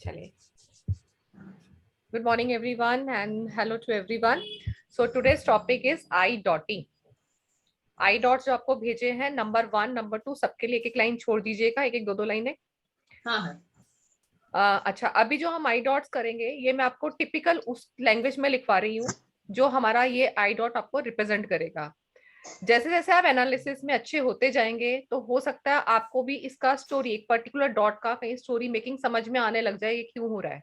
चले. Good morning everyone and hello to everyone. So today's topic is I dotting. I dots जो आपको भेजे हैं नंबर 1 नंबर 2 सबके लिए एक एक लाइन छोड़ दीजिएगा, एक एक दो लाइनें. हाँ अच्छा, अभी जो हम आई डॉट्स करेंगे ये मैं आपको टिपिकल उस लैंग्वेज में लिखवा रही हूँ जो हमारा ये आई डॉट आपको रिप्रेजेंट करेगा. जैसे जैसे आप एनालिसिस में अच्छे होते जाएंगे तो हो सकता है आपको भी इसका स्टोरी, एक पर्टिकुलर डॉट का कहीं स्टोरी मेकिंग समझ में आने लग जाए, ये क्यों हो रहा है.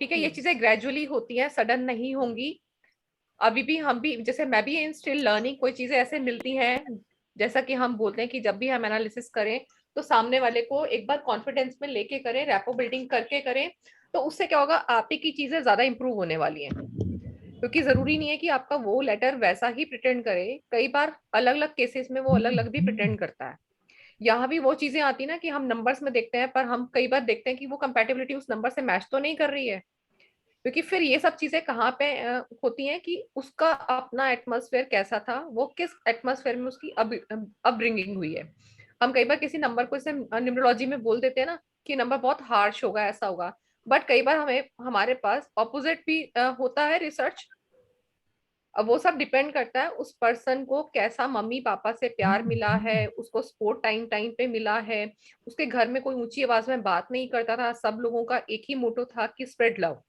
ठीक है, ये चीजें ग्रेजुअली होती हैं, सडन नहीं होंगी. अभी भी हम भी, जैसे मैं भी इन स्टिल लर्निंग, कोई चीजें ऐसे मिलती हैं जैसा कि हम बोलते हैं कि जब भी हम एनालिसिस करें तो सामने वाले को एक बार कॉन्फिडेंस में लेके करें, रैपो बिल्डिंग करके करें, तो उससे क्या होगा, आप ही की चीजें ज्यादा इंप्रूव होने वाली हैं. क्योंकि जरूरी नहीं है कि आपका वो लेटर वैसा ही प्रिटेंड करे, कई बार अलग अलग केसेस में वो अलग अलग भी प्रिटेंड करता है. यहाँ भी वो चीजें आती ना कि हम नंबर्स में देखते हैं पर हम कई बार देखते हैं कि वो कंपैटिबिलिटी उस नंबर से मैच तो नहीं कर रही है. क्योंकि फिर ये सब चीजें कहाँ पे होती हैं कि उसका अपना एटमॉस्फेयर कैसा था, वो किस एटमॉस्फेयर में उसकी अपब्रिंगिंग हुई है. हम कई बार किसी नंबर को इसे न्यूमरोलॉजी में बोल देते हैं ना कि नंबर बहुत हार्श होगा, ऐसा होगा. बट कई बार हमें, हमारे पास ऑपोजिट भी होता है रिसर्च. अब वो सब डिपेंड करता है उस पर्सन को कैसा मम्मी पापा से प्यार मिला है, उसको सपोर्ट टाइम टाइम पे मिला है, उसके घर में कोई ऊंची आवाज में बात नहीं करता था, सब लोगों का एक ही मोटो था कि स्प्रेड लव.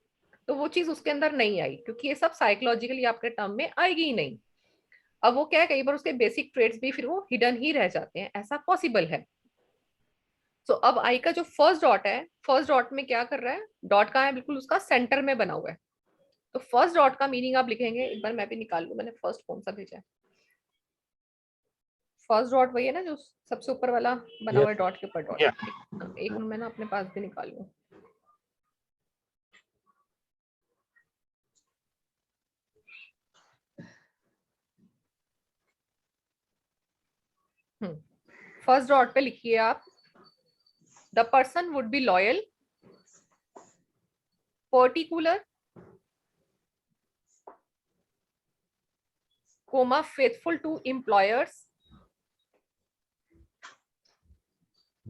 तो वो चीज उसके अंदर नहीं आई, क्योंकि ये सब साइकोलॉजिकली आपके टर्म में आएगी ही नहीं. अब वो क्या है, कई बार उसके बेसिक ट्रेड्स भी फिर वो हिडन ही रह जाते हैं, ऐसा पॉसिबल है. तो अब आई का जो फर्स्ट डॉट है, फर्स्ट डॉट में क्या कर रहा है, डॉट का है बिल्कुल उसका सेंटर में बना हुआ है. तो फर्स्ट डॉट का मीनिंग आप लिखेंगे, एक बार मैं भी निकाल लूं, मैंने फर्स्ट कौन सा भेजा है. फर्स्ट डॉट वही है ना जो सबसे ऊपर वाला बना हुआ है, डॉट के ऊपर डॉट. एक मैं ना अपने पास भी निकाल लूं. फर्स्ट डॉट पे लिखिए आप, the person would be loyal, particular, comma faithful to employers,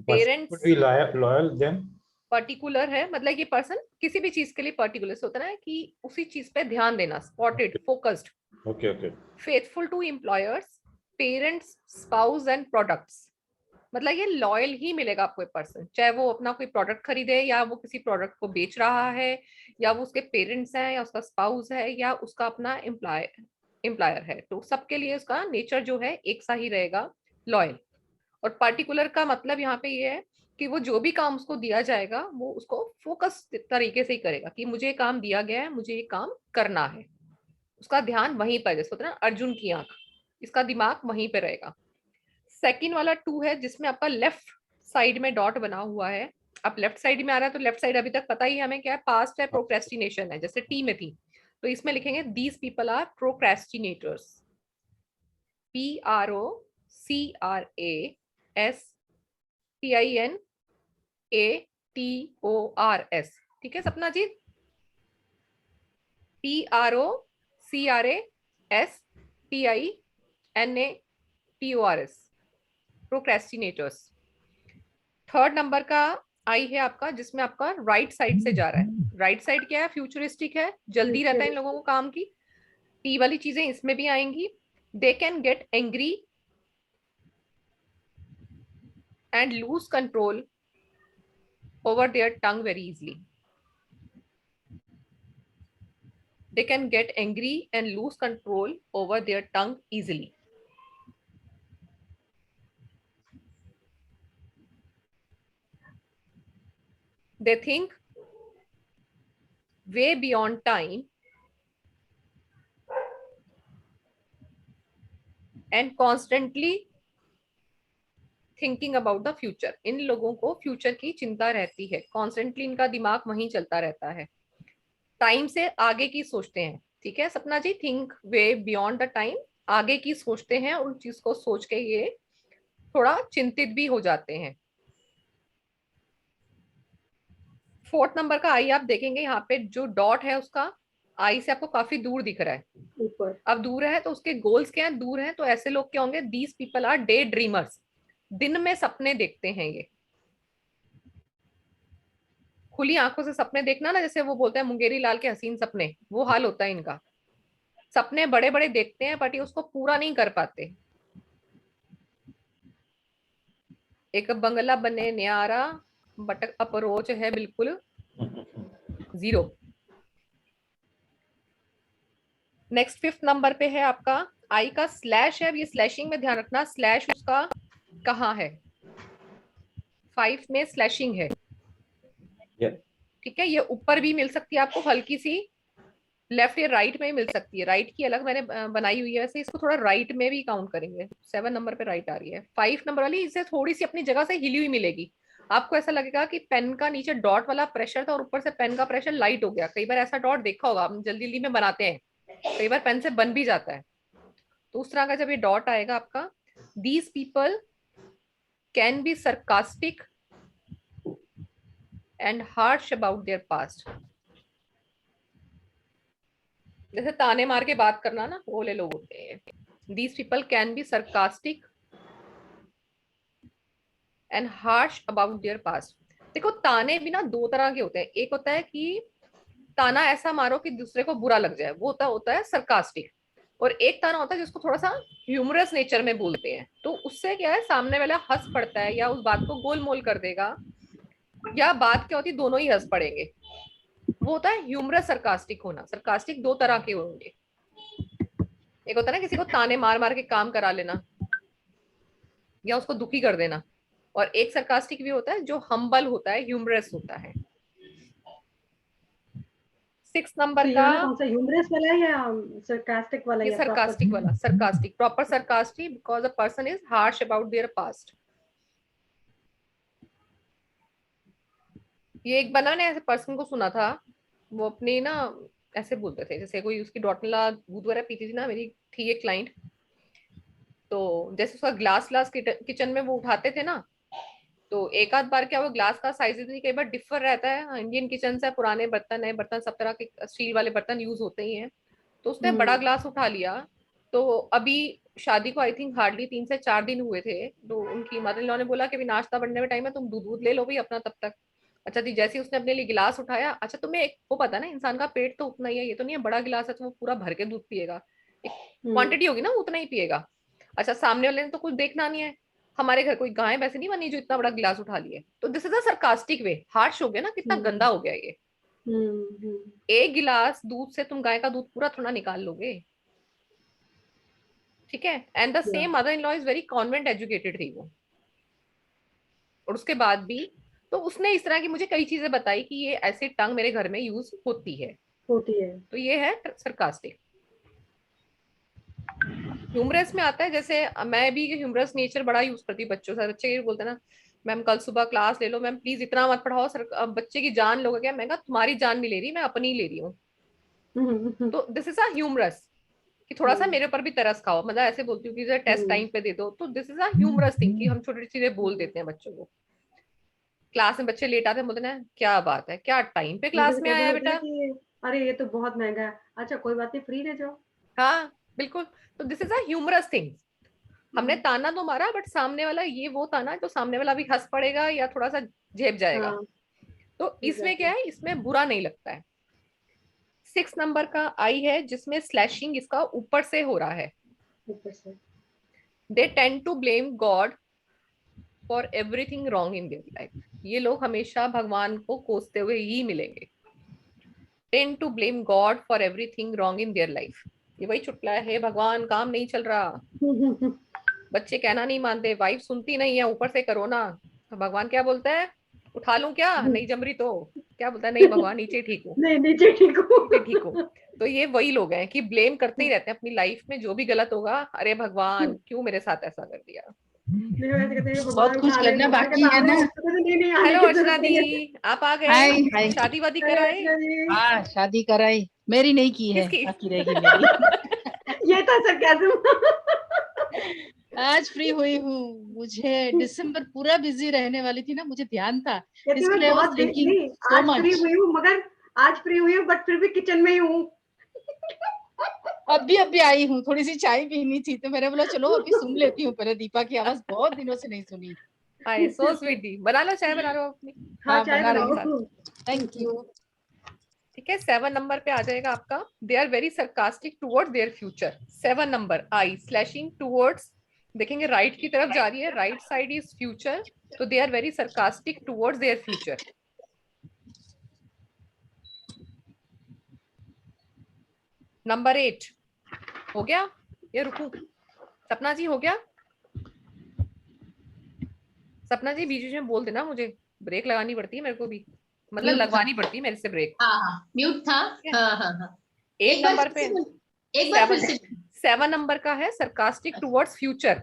parents. Loyal then particular है मतलब ये पर्सन किसी भी चीज के लिए पर्टिकुलर से होता है ना कि उसी चीज पे ध्यान देना, spotted, focused. Okay okay. Faithful to employers, parents, spouse and products. मतलब ये लॉयल ही मिलेगा आपको एक पर्सन, चाहे वो अपना कोई प्रोडक्ट खरीदे या वो किसी प्रोडक्ट को बेच रहा है, या वो उसके पेरेंट्स हैं, या उसका स्पाउस है, या उसका अपना एम्प्लॉयर है. तो सबके लिए उसका नेचर जो है एक सा ही रहेगा, लॉयल. और पर्टिकुलर का मतलब यहाँ पे ये है कि वो जो भी काम उसको दिया जाएगा वो उसको फोकस तरीके से ही करेगा कि मुझे ये काम दिया गया है, मुझे ये काम करना है. उसका ध्यान वहीं पर, जैसे होता है ना अर्जुन की आंख, इसका दिमाग वहीं पे रहेगा. सेकंड वाला 2 है जिसमें आपका लेफ्ट साइड में डॉट बना हुआ है. अब लेफ्ट साइड में आ रहा है तो लेफ्ट साइड अभी तक पता ही हमें क्या है, पास्ट है, प्रोक्रेस्टिनेशन है, जैसे टी में थी. तो इसमें लिखेंगे दीज पीपल आर प्रोक्रेस्टिनेटर्स. PROCRASTINATORS. ठीक है सपना जी, PROCRASTINATORS, प्रोक्रेस्टिनेटर्स. थर्ड नंबर का आई है आपका जिसमें आपका राइट साइड से जा रहा है. राइट साइड क्या है, फ्यूचरिस्टिक है, जल्दी रहता है इन लोगों को काम की. टी वाली चीजें इसमें भी आएंगी. They can get angry and lose control over their tongue very easily. They can get angry and lose control over their tongue easily. They think way beyond time and constantly thinking about the future. इन लोगों को future की चिंता रहती है, constantly इनका दिमाग वहीं चलता रहता है, टाइम से आगे की सोचते हैं. ठीक है Sapna ji, think way beyond the time, आगे की सोचते हैं, उन चीज को सोच के ये थोड़ा चिंतित भी हो जाते हैं. फोर्थ नंबर का आई आप देखेंगे यहाँ पे जो डॉट है उसका आई से आपको काफी दूर दिख रहा है ऊपर. अब दूर है तो उसके गोल्स क्या है, दूर है, तो ऐसे लोग क्या होंगे, these people are day dreamers. दिन में सपने देखते हैं ये, खुली आंखों से सपने देखना ना, जैसे वो बोलते हैं मुंगेरी लाल के हसीन सपने, वो हाल होता है इनका। सपने बड़े बड़े देखते हैं बट ये उसको पूरा नहीं कर पाते। एक बंगला बने न्यारा, बट अप्रोच है बिल्कुल जीरो। नेक्स्ट 5th नंबर पे है आपका आई का स्लैश है। अब ये स्लैशिंग में ध्यान रखना, स्लैश उसका कहाँ है। 5 में स्लैशिंग है, Yeah. ठीक है। ये ऊपर भी मिल सकती है आपको हल्की सी, लेफ्ट या राइट में भी मिल सकती है। राइट की अलग मैंने बनाई हुई है, वैसे इसको थोड़ा राइट में भी काउंट करेंगे। 7 नंबर पे राइट आ रही है। 5 नंबर वाली इसे थोड़ी सी अपनी जगह से हिली हुई मिलेगी। आपको ऐसा लगेगा कि पेन का नीचे डॉट वाला प्रेशर था और ऊपर से पेन का प्रेशर लाइट हो गया। कई बार ऐसा डॉट देखा होगा, हम जल्दी जल्दी में बनाते हैं, कई बार पेन से बन भी जाता है। तो उस तरह का जब ये डॉट आएगा आपका, these people can be sarcastic and harsh about their past. जैसे ताने मार के बात करना ना, वो ले लोग होते हैं। These people can be sarcastic and harsh about their past. देखो ताने भी ना दो तरह के होते हैं। एक होता है कि ताना ऐसा मारो कि दूसरे को बुरा लग जाए, वो होता है सरकास्टिक। और एक ताना होता है जिसको थोड़ा सा ह्यूमरस नेचर में बोलते हैं। तो उससे क्या है, सामने वाला हंस पड़ता है या उस बात को गोल मोल कर देगा, या बात क्या होती, दोनों ही हंस पड़ेंगे। वो होता है ह्यूमरस सरकास्टिक होना। सरकास्टिक दो तरह के होंगे। एक होता है ना किसी को ताने मार मार के काम करा लेना या उसको दुखी कर देना, और एक सरकास्टिक भी होता है जो हम्बल होता है, ह्यूमरस होता है। 6 तो नंबर ये का वाला कौन सा ह्यूमरस वाला है या सरकास्टिक वाला ये या प्रॉपर? सरकास्टिक वाला, sarcastic proper sarcastic, because a person is harsh about their past. ये एक बना ने ऐसे पर्सन को सुना था, वो अपनी ना ऐसे बोलते थे, जैसे कोई उसकी डॉटला दूध वगैरह पीती थी ना, मेरी थी एक क्लाइंट। तो जैसे उसका ग्लास ग्लास किचन में वो उठाते थे ना, तो एक आध बार क्या वो ग्लास का साइज भी कई बार डिफर रहता है। इंडियन किचन से पुराने बर्तन, नए बर्तन, सब तरह के स्टील वाले बर्तन यूज होते ही हैं। तो उसने बड़ा ग्लास उठा लिया। तो अभी शादी को आई थिंक हार्डली 3 से 4 दिन हुए थे। तो उनकी मदर इन लॉ ने बोला कि अभी नाश्ता बनने में टाइम है, तुम दूध दूध ले लो भाई अपना तब तक। अच्छा जी, जैसे ही उसने अपने लिए गिलास उठाया, अच्छा तुम्हें एक वो पता ना, इंसान का पेट तो उतना ही है, ये तो नहीं है बड़ा गिलास है तो वो पूरा भर के दूध पिएगा। एक क्वांटिटी होगी ना, उतना ही पिएगा। अच्छा, सामने वाले ने तो कुछ देखना नहीं है। हमारे घर कोई गाय वैसे नहीं बनी जो इतना बड़ा गिलास उठा लिए। तो this is a sarcastic way. Harsh हो गया ना, कितना गंदा हो गया ये। एक गिलास दूध से तुम गाय का दूध पूरा थोड़ा निकाल लोगे, ठीक है। And the same mother in law is very convent educated थी वो, और उसके बाद भी तो उसने इस तरह की मुझे कई चीजें बताई कि ये ऐसी टंग मेरे घर में यूज होती है। तो ये है सरकास्टिक। ह्यूमरस में आता है, जैसे मैं भी ह्यूमरस नेचर बड़ा यूज करती हूँ बच्चों से। बच्चे ये बोलते हैं ना, मैम कल सुबह क्लास ले लो, मैम प्लीज इतना मत पढ़ाओ सर, बच्चे की जान लोगे क्या। मैं कहा तुम्हारी जान नहीं ले रही, मैं अपनी ले रही हूँ। तो दिस इज अ ह्यूमरस कि थोड़ा सा मेरे ऊपर भी तरस खाओ। मतलब ऐसे बोलती हूँ कि टेस्ट टाइम पे दे दो। तो this is a humorous thing कि हम छोटी चीजें बोल देते हैं बच्चों को। क्लास में बच्चे लेट आते हैं, बोलते हैं क्या बात है, क्या टाइम पे मुझे क्लास तो में कई बार आया होता है बेटा। कि अरे ये तो बहुत महंगा है, अच्छा कोई बात नहीं, फ्री ले जाओ। हाँ बिल्कुल। तो this is a humorous thing. हमने ताना तो मारा, बट सामने वाला ये वो ताना जो सामने वाला भी हंस पड़ेगा या थोड़ा सा झेप जाएगा। हाँ, तो इसमें क्या एग्जैक्टली। है, इसमें बुरा नहीं लगता है। 6 नंबर का आई है जिसमें स्लैशिंग इसका ऊपर से हो रहा है। ऊपर से। They tend to blame God for everything wrong in their life. ये लोग हमेशा भगवान को कोसते हुए ही मिलेंगे। Tend to blame God for everything wrong in their life. ये वही चुटला है, भगवान काम नहीं चल रहा, बच्चे कहना नहीं मानते, वाइफ सुनती नहीं है, ऊपर से कोरोना। तो भगवान क्या बोलता है, उठा लूं क्या, नहीं जम रही तो। क्या बोलता है, नहीं भगवान नीचे ठीक हूँ, नहीं, नीचे ठीक नीचे ठीक हूँ। हो। तो ये वही लोग हैं कि ब्लेम करते ही रहते हैं अपनी लाइफ में, जो भी गलत होगा, अरे भगवान क्यों मेरे साथ ऐसा कर दिया। नहीं, वैसे कहते हैं बहुत भगवान कुछ उठा ले, करना भगवान बाकी कहता आ है ना। जाओ, तो कहते नहीं नहीं आने हेलो की अर्चना जरूरत दी, नहीं है। आप आ हाय गए, हाय। शादी वादी अरे कराए। अर्चना जी, हाँ शादी कराई, मेरी नहीं की है, किसकी? बाकी रहेगी मेरी। ये था सरकाज़म। आज फ्री हुई हूँ। मुझे दिसंबर पूरा बिजी रहने वाली थी ना, मुझे ध्यान था, कहती इसके मैं लिए आई वाज बहुत थिंकिंग नहीं, सो आज फ्री मच। हुई हूँ, मगर आज फ्री हुई हूँ बट फिर भी किचन में ही हूँ। अभी आई हूँ, थोड़ी सी चाय पीनी थी, तो मैंने बोला चलो अभी सुन लेती हूँ पहले, दीपा की आवाज बहुत दिनों से नहीं सुनी। हाय सो स्वीट दी, बना लो चाय, बना लो अपनी। हाँ, हाँ चाय बना चाय रही के हूँ। साथ। बनाओ। Thank you. ठीक है, 7 नंबर पे आ जाएगा आपका, they are very sarcastic towards their future. 7 number I slashing towards, देखेंगे राइट की तरफ जा रही है, राइट साइड इज फ्यूचर, तो they are very sarcastic towards their future. Number 8 हो गया, ये रुकू, सपना जी हो गया? सपना जी बीच बीच में बोल देना, मुझे ब्रेक लगानी पड़ती है मेरे को भी, मतलब म्यूट था। लगवानी पड़ती है मेरे से ब्रेक। हाँ हाँ म्यूट था। हाँ हाँ हाँ 8 नंबर पे, एक बार फिर से। 7 नंबर का है सरकास्टिक टुवर्ड्स फ्यूचर।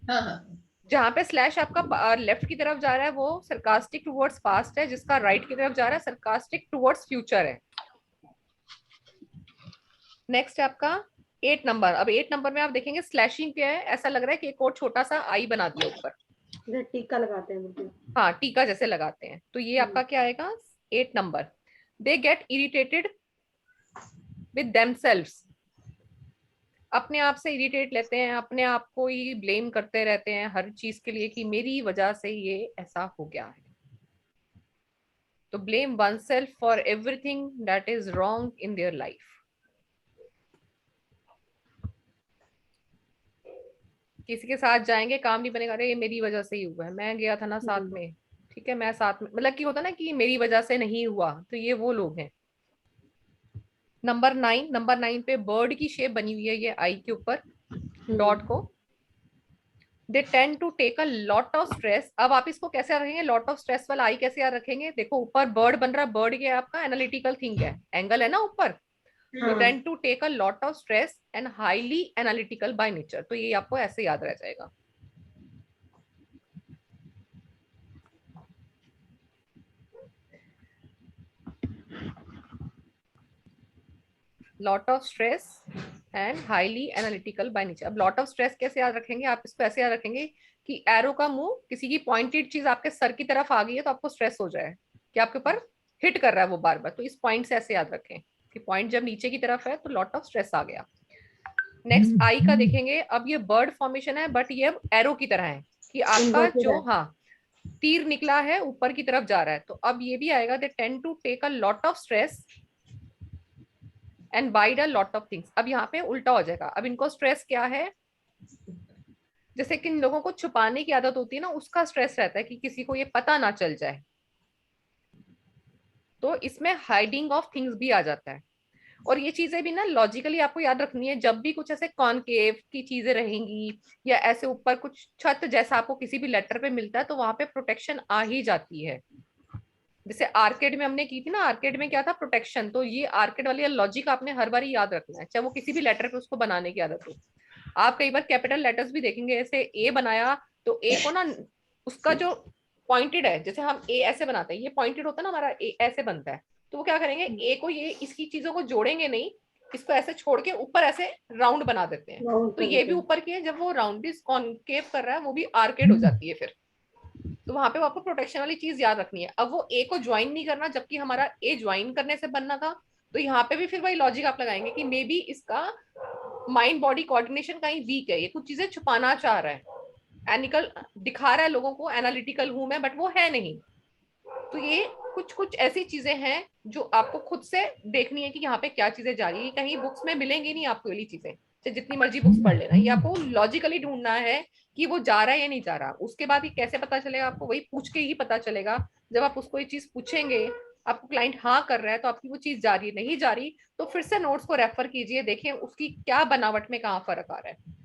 हाँ हाँ जहां पे स्लैश आपका लेफ्ट की तरफ जा रहा है वो सरकास्टिक टुवर्ड्स पास्ट है, जिसका राइट की तरफ जा रहा है सरकास्टिक टुवर्ड्स फ्यूचर है। नेक्स्ट है आपका 8 नंबर। अब 8 नंबर में आप देखेंगे स्लैशिंग क्या है, ऐसा लग रहा है कि एक और छोटा सा आई बना दिया ऊपर, इधर टीका लगाते हैं बिल्कुल। हाँ टीका जैसे लगाते हैं, तो ये आपका क्या आएगा 8 number. They get irritated with themselves, अपने आप से इरिटेट लेते हैं, अपने आप को ही ब्लेम करते रहते हैं हर चीज के लिए कि मेरी वजह से ये ऐसा हो गया है। तो blame one self for everything that is wrong in their life. किसी के साथ जाएंगे, काम नहीं बनेगा, अरे ये मेरी वजह से ही हुआ है, मैं गया था ना साथ में, ठीक है मैं साथ में, मतलब कि होता ना कि मेरी वजह से नहीं हुआ, तो ये वो लोग हैं। नंबर 9 पे बर्ड की शेप बनी हुई है ये आई के ऊपर डॉट को। They tend to take a lot of stress. अब आप इसको कैसे रखेंगे, लॉट ऑफ स्ट्रेस वाला आई कैसे याद रखेंगे, देखो ऊपर बर्ड बन रहा है, बर्ड क्या है आपका एनालिटिकल थिंग है, एंगल है ना ऊपर, तो tend to take a lot of stress and highly analytical by nature, तो ये आपको ऐसे याद रह जाएगा। Lot of stress and highly analytical by nature. अब लॉट ऑफ स्ट्रेस कैसे याद रखेंगे, आप इसको ऐसे याद रखेंगे कि एरो का मुंह किसी की पॉइंटेड चीज आपके सर की तरफ आ गई है तो आपको स्ट्रेस हो जाए कि आपके ऊपर हिट कर रहा है वो बार बार, तो इस पॉइंट से ऐसे याद रखें कि पॉइंट जब नीचे की तरफ है तो लॉट ऑफ स्ट्रेस आ गया। नेक्स्ट आई का देखेंगे, अब ये बर्ड फॉर्मेशन है बट ये एरो की तरह है कि आपका जो हाँ तीर निकला है ऊपर की तरफ जा रहा है, तो अब ये भी आएगा they tend to take a lot of stress and bide a lot of things. अब यहाँ पे उल्टा हो जाएगा, अब इनको स्ट्रेस क्या है, जैसे कि इन लोगों को छुपाने की आदत होती है ना, उसका स्ट्रेस रहता है कि किसी को ये पता ना चल जाए, तो इसमें हाइडिंग ऑफ थिंग्स भी आ जाता है। और ये चीजें भी ना लॉजिकली आपको याद रखनी है, जब भी कुछ ऐसे कॉनकेव की चीजें रहेंगी या ऐसे ऊपर कुछ छत जैसा आपको किसी भी लेटर पे मिलता है, तो वहां पे प्रोटेक्शन आ ही जाती है। जैसे आर्केड में हमने की थी ना, आर्केड में क्या था प्रोटेक्शन, तो ये आर्केड वाली लॉजिक आपने हर बार याद रखना है, चाहे वो किसी भी लेटर पे उसको बनाने की आदत हो। आप कई बार कैपिटल लेटर्स भी देखेंगे, ऐसे ए बनाया तो ए को ना उसका जो पॉइंटेड है, जैसे हम ए ऐसे बनाते हैं, ये पॉइंटेड होता है ना हमारा, ए ऐसे बनता है, तो वो क्या करेंगे ए को ये इसकी चीजों को जोड़ेंगे नहीं, इसको ऐसे छोड़ के ऊपर ऐसे राउंड बना देते हैं, तो ये भी ऊपर की है, जब वो राउंड भी कॉनकेव कर रहा है वो भी आर्केड हो जाती है फिर, तो वहां पे वो आपको प्रोटेक्शन वाली चीज याद रखनी है। अब वो ए को ज्वाइन नहीं करना, जबकि हमारा ए ज्वाइन करने से बनना था, तो यहाँ पे भी फिर वही लॉजिक आप लगाएंगे कि मे बी इसका माइंड बॉडी कोऑर्डिनेशन कहीं वीक है, ये कुछ चीजें छुपाना चाह रहा है, एनिकल दिखा रहा है लोगों को एनालिटिकल हूं मैं, बट वो है नहीं। तो ये कुछ कुछ ऐसी चीजें हैं जो आपको खुद से देखनी है कि यहाँ पे क्या चीजें जा रही है, कहीं बुक्स में मिलेंगी नहीं आपको ये चीजें, चाहे जितनी मर्जी बुक्स पढ़ लेना, ये आपको लॉजिकली ढूंढना है कि वो जा रहा है या नहीं जा रहा। उसके बाद ही कैसे पता चलेगा आपको, वही पूछ के ही पता चलेगा, जब आप उसको ये चीज पूछेंगे, आपको क्लाइंट हाँ कर रहा है तो आपकी वो चीज जा रही है, नहीं जा रही तो फिर से नोट्स को रेफर कीजिए, देखें उसकी क्या बनावट में कहाँ फर्क आ रहा है।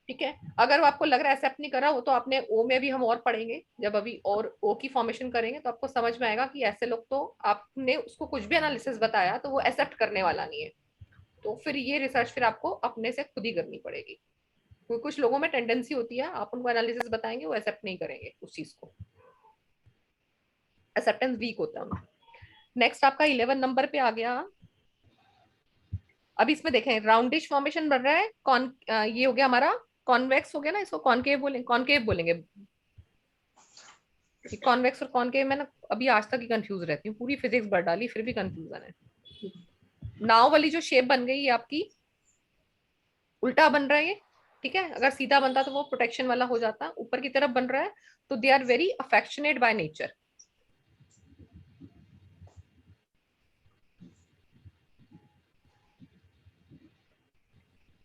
ठीक है, अगर आपको लग रहा है एक्सेप्ट नहीं कर रहा हो तो आपने ओ में भी हम और पढ़ेंगे, जब अभी और ओ की फॉर्मेशन करेंगे तो आपको समझ में आएगा कि ऐसे लोग तो आपने उसको कुछ भी एनालिसिस बताया तो वो एक्सेप्ट करने वाला नहीं है, तो फिर ये रिसर्च फिर आपको अपने से खुद ही करनी पड़ेगी, क्योंकि कुछ लोगों में टेंडेंसी होती है आप उनको एनालिसिस बताएंगे वो एक्सेप्ट नहीं करेंगे उस चीज को, एक्सेप्टेंस वीक होता है उनका। नेक्स्ट आपका 11 नंबर पे आ गया। अब इसमें देखें राउंडिश फॉर्मेशन बन रहा है, ये हो गया हमारा कॉन्वेक्स हो गया ना, इसको कॉनकेव बोलेंगे, कॉनकेव बोलेंगे। कॉन्वेक्स और कॉनकेव में ना अभी आज तक ही कंफ्यूज रहती हूँ, पूरी फिजिक्स बढ़ डाली फिर भी कंफ्यूजन है। नाव वाली जो शेप बन गई है आपकी, उल्टा बन रहा है ये, ठीक है, अगर सीधा बनता तो वो प्रोटेक्शन वाला हो जाता, ऊपर की तरफ बन रहा है तो they are very affectionate by nature.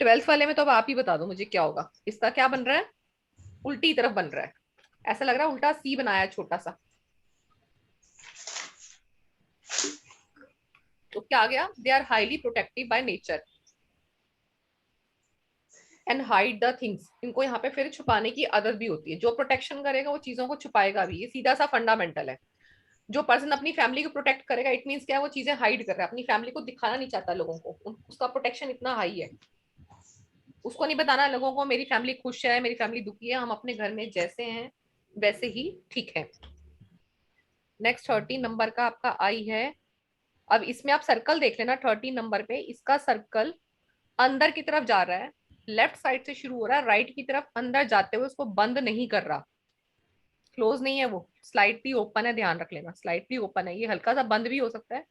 12th वाले में तो अब आप ही बता दो मुझे क्या होगा। इसका क्या बन रहा है? उल्टी तरफ बन रहा है, ऐसा लग रहा है उल्टा सी बनाया है छोटा सा। तो क्या आ गया? They are highly protective by nature and hide the things. इनको यहाँ पे फिर छुपाने की आदत भी होती है। जो प्रोटेक्शन करेगा वो चीजों को छुपाएगा भी। ये सीधा सा फंडामेंटल है। जो पर्सन अपनी फैमिली को प्रोटेक्ट करेगा, इट मीन्स क्या है, वो चीजें हाइड कर रहा है, अपनी फैमिली को दिखाना नहीं चाहता लोगों को। उसका प्रोटेक्शन इतना हाई है, उसको नहीं बताना लोगों को मेरी फैमिली खुश है, मेरी फैमिली दुखी है, हम अपने घर में जैसे हैं वैसे ही ठीक है। नेक्स्ट 13 नंबर का आपका आई है। अब इसमें आप सर्कल देख लेना 13 नंबर पे। इसका सर्कल अंदर की तरफ जा रहा है, लेफ्ट साइड से शुरू हो रहा है, राइट की तरफ अंदर जाते हुए उसको बंद नहीं कर रहा, क्लोज नहीं है, वो स्लाइटली ओपन है। ध्यान रख लेना, स्लाइटली ओपन है। ये हल्का सा बंद भी हो सकता है,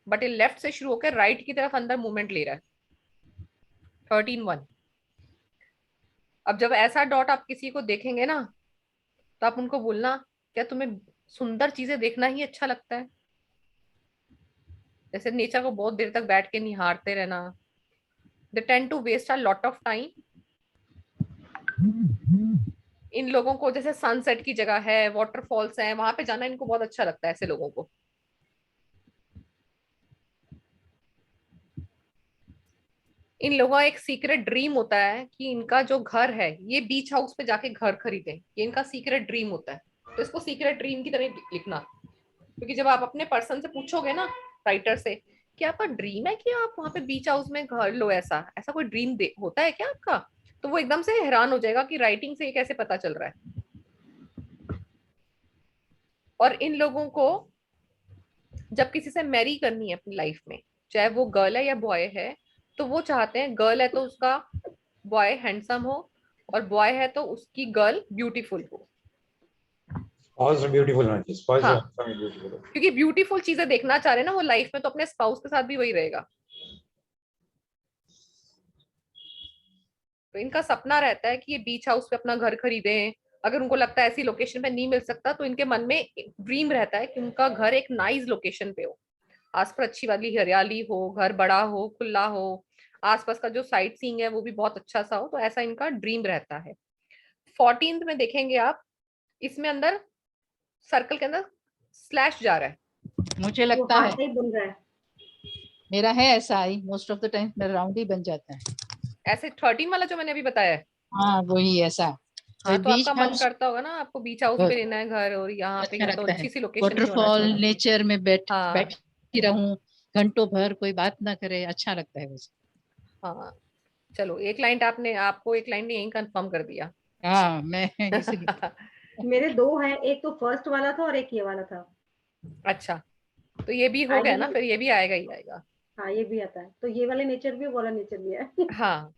बट ये लेफ्ट से शुरू होकर राइट की तरफ अंदर मूवमेंट ले रहा है। 13-1। अब जब ऐसा डॉट आप किसी को देखेंगे ना, तो आप उनको बोलना, क्या तुम्हें सुंदर चीजें देखना ही अच्छा लगता है? जैसे नेचर को बहुत देर तक बैठ के निहारते रहना। They tend to waste a lot of time. इन लोगों को जैसे सनसेट की जगह है, वाटरफॉल्स है, वहां पे जाना इनको बहुत अच्छा लगता है, ऐसे लोगों को। इन लोगों का एक सीक्रेट ड्रीम होता है कि इनका जो घर है ये बीच हाउस पे जाके घर खरीदें। ये इनका सीक्रेट ड्रीम होता है। तो इसको सीक्रेट ड्रीम की तरह लिखना, क्योंकि जब आप अपने पर्सन से पूछोगे ना, राइटर से, कि आपका ड्रीम है कि आप वहां पे बीच हाउस में घर लो, ऐसा ऐसा कोई ड्रीम होता है क्या आपका, तो वो एकदम से हैरान हो जाएगा कि राइटिंग से ये कैसे पता चल रहा है। और इन लोगों को जब किसी से मैरी करनी है अपनी लाइफ में, चाहे वो गर्ल है या बॉय है, तो वो चाहते हैं, गर्ल है तो उसका बॉय हैंडसम हो, और बॉय है तो उसकी गर्ल ब्यूटीफुल हो। Spouse beautiful होना चाहिए, spouse हाँ, हमें beautiful हो। क्योंकि ब्यूटीफुल चीजें देखना चाह रहे हैं ना वो लाइफ में, तो अपने स्पाउस के साथ भी वही रहेगा। तो इनका सपना रहता है कि ये बीच हाउस पे अपना घर खरीदें। अगर उनको लगता है ऐसी लोकेशन पे नहीं मिल सकता, तो इनके मन में ड्रीम रहता है कि उनका घर एक नाइस लोकेशन पे हो, आसपास अच्छी वाली हरियाली हो, घर बड़ा हो, खुला हो, आसपास का जो साइट सीइंग है वो भी बहुत अच्छा सा हो। तो ऐसा इनका ड्रीम रहता है। 14th में देखेंगे आप, इसमें अंदर सर्कल के अंदर स्लैश जा रहा है। मुझे वो लगता है हाथ से ही बन रहा है। मेरा है ऐसा आई, मोस्ट ऑफ द टाइम मेरा राउंड ही बन जाता है। ऐसे 13 वाला जो मैंने अभी बताया है। हाँ वही ऐसा। हाँ, तो बीच आपका मन हाउस करता होगा ना आपको बीच हाउस पे लेना है घर, और यहाँ पे अच्छा या तो लगता है, अच्छी सी लोकेशन पे होना वाटरफॉल चाहिए। नेचर में हाँ बैठी रहूं घंटों भर, कोई बात ना करे, अच्छा लगता है वैसे। हाँ। चलो, एक लाइन आपने, आपको एक लाइन ने यही कंफर्म कर दिया। हाँ मैं इसीलिए। मेरे दो हैं, एक तो फर्स्ट वाला था और एक ये वाला था। अच्छा, तो ये भी हो गया ना, आइडिया। फिर ये भी आएगा ही आएगा। हाँ ये भी आता है, तो ये वाले नेचर भी है, वो वाला नेचर भी है। हाँ।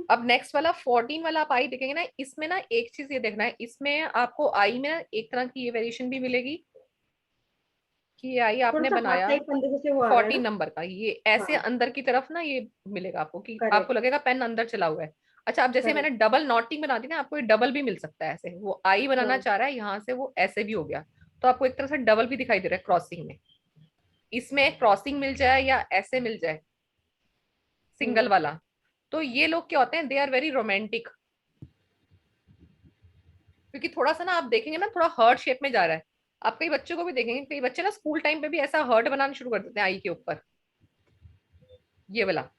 अब नेक्स्ट वाला 14 वाला आप आई देखेंगे ना, इसमें ना एक चीज ये देखना है, इसमें आपको आई में ना एक तरह की ये वेरिएशन भी मिलेगी कि ये आई थोड़ा आपने सा हाथ बनाया टाइप पंदे से वो आ रहा है 14 ना। नंबर का, ये ऐसे हाँ अंदर की तरफ ना ये मिलेगा आपको, कि आपको करेक्ट लगेगा पेन अंदर चला हुआ है। अच्छा, अब जैसे मैंने करेक्ट। डबल नॉटिंग बना दी ना, आपको ये डबल भी मिल सकता है। ऐसे वो आई बनाना हाँ चाह रहा है, यहाँ से वो ऐसे भी हो गया, तो आपको एक तरह से डबल भी दिखाई दे रहा है क्रॉसिंग में। इसमें क्रॉसिंग मिल जाए या ऐसे मिल जाए सिंगल वाला, तो ये लोग क्या होते हैं, दे आर वेरी रोमांटिक। क्योंकि थोड़ा सा ना आप देखेंगे ना, थोड़ा हर्ट शेप में जा रहा है। आप कई बच्चों को भी देखेंगे, कई बच्चे ना स्कूल टाइम पे भी ऐसा हर्ट बनाना शुरू कर देते हैं आई के ऊपर, ये वाला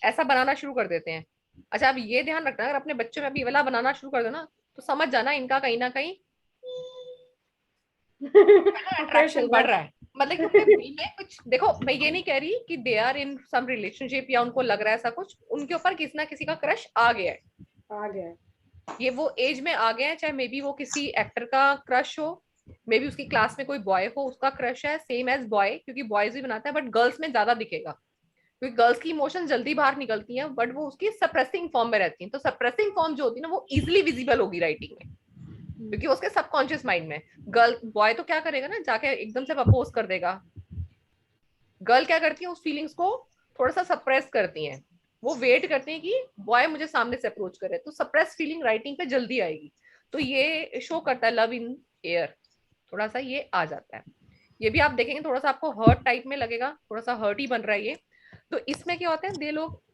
ऐसा बनाना शुरू कर देते हैं। अच्छा, अब ये ध्यान रखना, अगर अपने बच्चों में अभी ये वाला बनाना शुरू कर दो ना, तो समझ जाना इनका कहीं ना कहीं क्रश अट्रैक्शन होगा। बढ़ रहा है। मतलब कि उनके दिल में कुछ, देखो मैं ये नहीं कह रही कि they are in some relationship या उनको लग रहा है ऐसा कुछ, उनके ऊपर किसी ना किसी का क्रश आ गया है। आ गया है। ये वो एज में आ गए हैं, चाहे मे बी वो किसी एक्टर का क्रश हो, मे बी उसकी क्लास में कोई बॉय हो उसका क्रश है, सेम एज बॉय, क्योंकि बॉयज भी बनाता है, बट गर्ल्स में ज्यादा दिखेगा, क्योंकि गर्ल्स की इमोशन जल्दी बाहर निकलती हैं, बट वो उसकी सप्रेसिंग फॉर्म में रहती हैं। तो सप्रेसिंग फॉर्म जो होती है ना, वो इजिली विजिबल होगी राइटिंग में, क्योंकि उसके सबकॉन्शियस माइंड में। गर्ल बॉय तो क्या करेगा ना, जाके एकदम से प्रपोज कर देगा। गर्ल क्या करती है, उस फीलिंग्स को थोड़ा सा सप्रेस करती हैं, वो वेट करती हैं कि बॉय मुझे सामने से अप्रोच करे, तो सप्रेस फीलिंग राइटिंग पे जल्दी आएगी। तो ये शो करता है लव इन एयर, थोड़ा सा ये आ जाता है। ये भी आप देखेंगे थोड़ा सा आपको हर्ट टाइप में लगेगा, थोड़ा सा हर्ट ही बन रहा है ये। तो इसमें क्या होता है,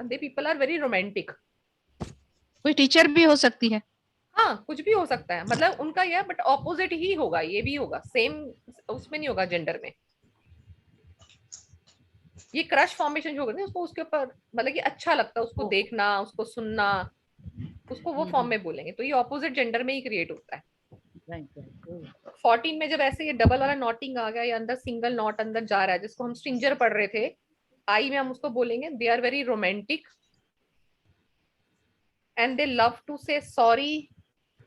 the people are very romantic. कोई टीचर भी हो सकती है। हाँ, कुछ भी हो सकता है, मतलब उनका यह बट ऑपोजिट ही होगा, ये भी होगा सेम, उसमें नहीं होगा जेंडर में। ये क्रश फॉर्मेशन जो होगा ना उसको, उसके ऊपर मतलब कि अच्छा लगता है उसको देखना, उसको सुनना, उसको वो फॉर्म में बोलेंगे। तो ये ऑपोजिट जेंडर में ही क्रिएट होता है। 14 में जब ऐसे ये डबल वाला नॉटिंग आ गया, या अंदर सिंगल नॉट अंदर जा रहा है, जिसको हम स्ट्रिंजर पढ़ रहे थे, आई में हम उसको बोलेंगे they are very romantic and they love to say sorry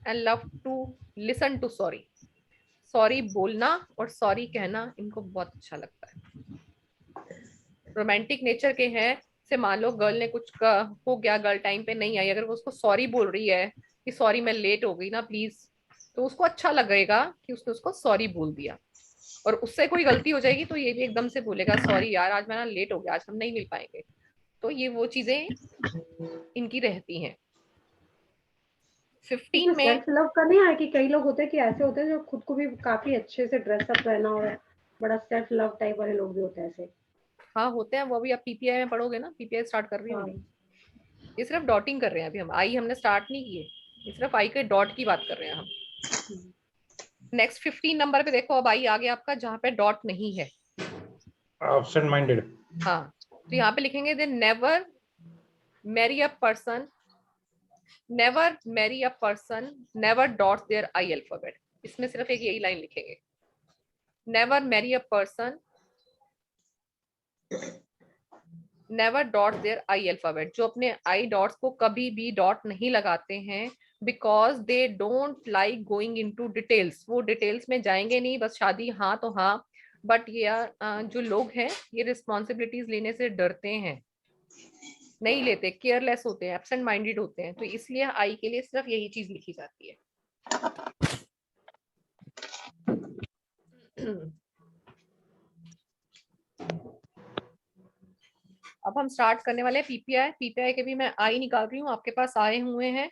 and love to listen to sorry. Sorry बोलना और सॉरी कहना इनको बहुत अच्छा लगता है। रोमांटिक नेचर के हैं। से मान लो गर्ल ने कुछ हो गया, गर्ल टाइम पे नहीं आई, अगर वो उसको सॉरी बोल रही है कि सॉरी मैं लेट हो गई ना प्लीज, तो उसको अच्छा लगेगा कि उसने उसको सॉरी बोल दिया। और उससे कोई गलती हो जाएगी तो ये भी एकदम से बोलेगा सॉरी यार आज मैं ना लेट हो गया, आज हम नहीं मिल पाएंगे। तो ये वो चीजें इनकी रहती हैं। 15 में सेल्फ लव का नहीं है कि कई लोग होते हैं कि ऐसे होते हैं जो खुद को भी काफी अच्छे से ड्रेसअप रहना और बड़ा सेल्फ लव टाइप वाले लोग भी होते हैं ऐसे। हाँ होते हैं, वो भी आप पीपीआई में पढ़ोगे ना, पीपीआई स्टार्ट कर रही हूँ हाँ। अभी। ये सिर्फ डॉटिंग कर रहे हैं अभी हम, आई हमने स्टार्ट नहीं किए, ये सिर्फ आई के डॉट की बात कर रहे हैं हम। नेक्स्ट 15 नंबर पे देखो, अब आई आ गया आपका जहाँ पे डॉट नहीं है। Absent minded. हाँ, तो यहाँ पे लिखेंगे they never marry a person, never marry a person never dots their I alphabet. इसमें सिर्फ एक यही लाइन लिखेंगे, never marry a person never dot their I alphabet. जो अपने आई डॉट्स को कभी भी डॉट नहीं लगाते हैं, because they don't like going into details. वो डिटेल्स में जाएंगे नहीं, बस शादी हाँ तो हाँ, बट ये जो लोग हैं ये रिस्पॉन्सिबिलिटीज लेने से डरते हैं, नहीं लेते, केयरलेस होते हैं, एब्सेंट माइंडेड होते हैं। तो इसलिए आई के लिए सिर्फ यही चीज लिखी जाती है। अब हम स्टार्ट करने वाले हैं पीपीआई। पीपीआई के भी मैं आई निकाल रही हूँ, आपके पास आए हुए हैं,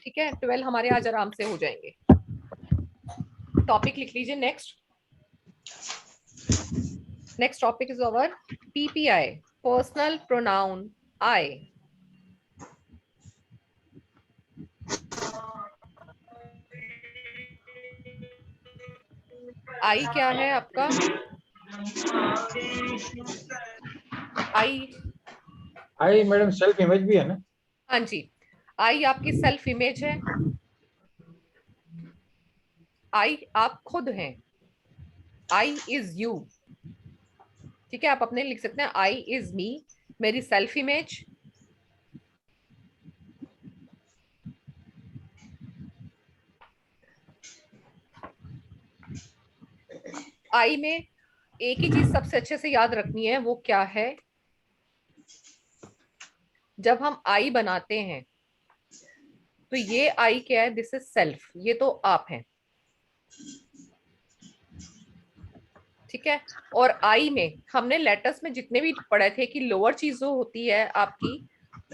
ठीक है। 12 हमारे आज आराम से हो जाएंगे। टॉपिक लिख लीजिए next. Next topic is our PPI, personal pronoun I. I क्या है आपका? I, I madam self image भी है ना? हाँ जी, आई आपकी सेल्फ इमेज है। आई आप खुद हैं, आई इज यू, ठीक है। आप अपने लिख सकते हैं आई इज मी, मेरी सेल्फ इमेज। आई में एक ही चीज सबसे अच्छे से याद रखनी है, वो क्या है? जब हम आई बनाते हैं तो ये आई क्या है? दिस इज सेल्फ, ये तो आप हैं, ठीक है। और आई में हमने लेटर्स में जितने भी पढ़े थे कि लोअर चीज जो होती है आपकी,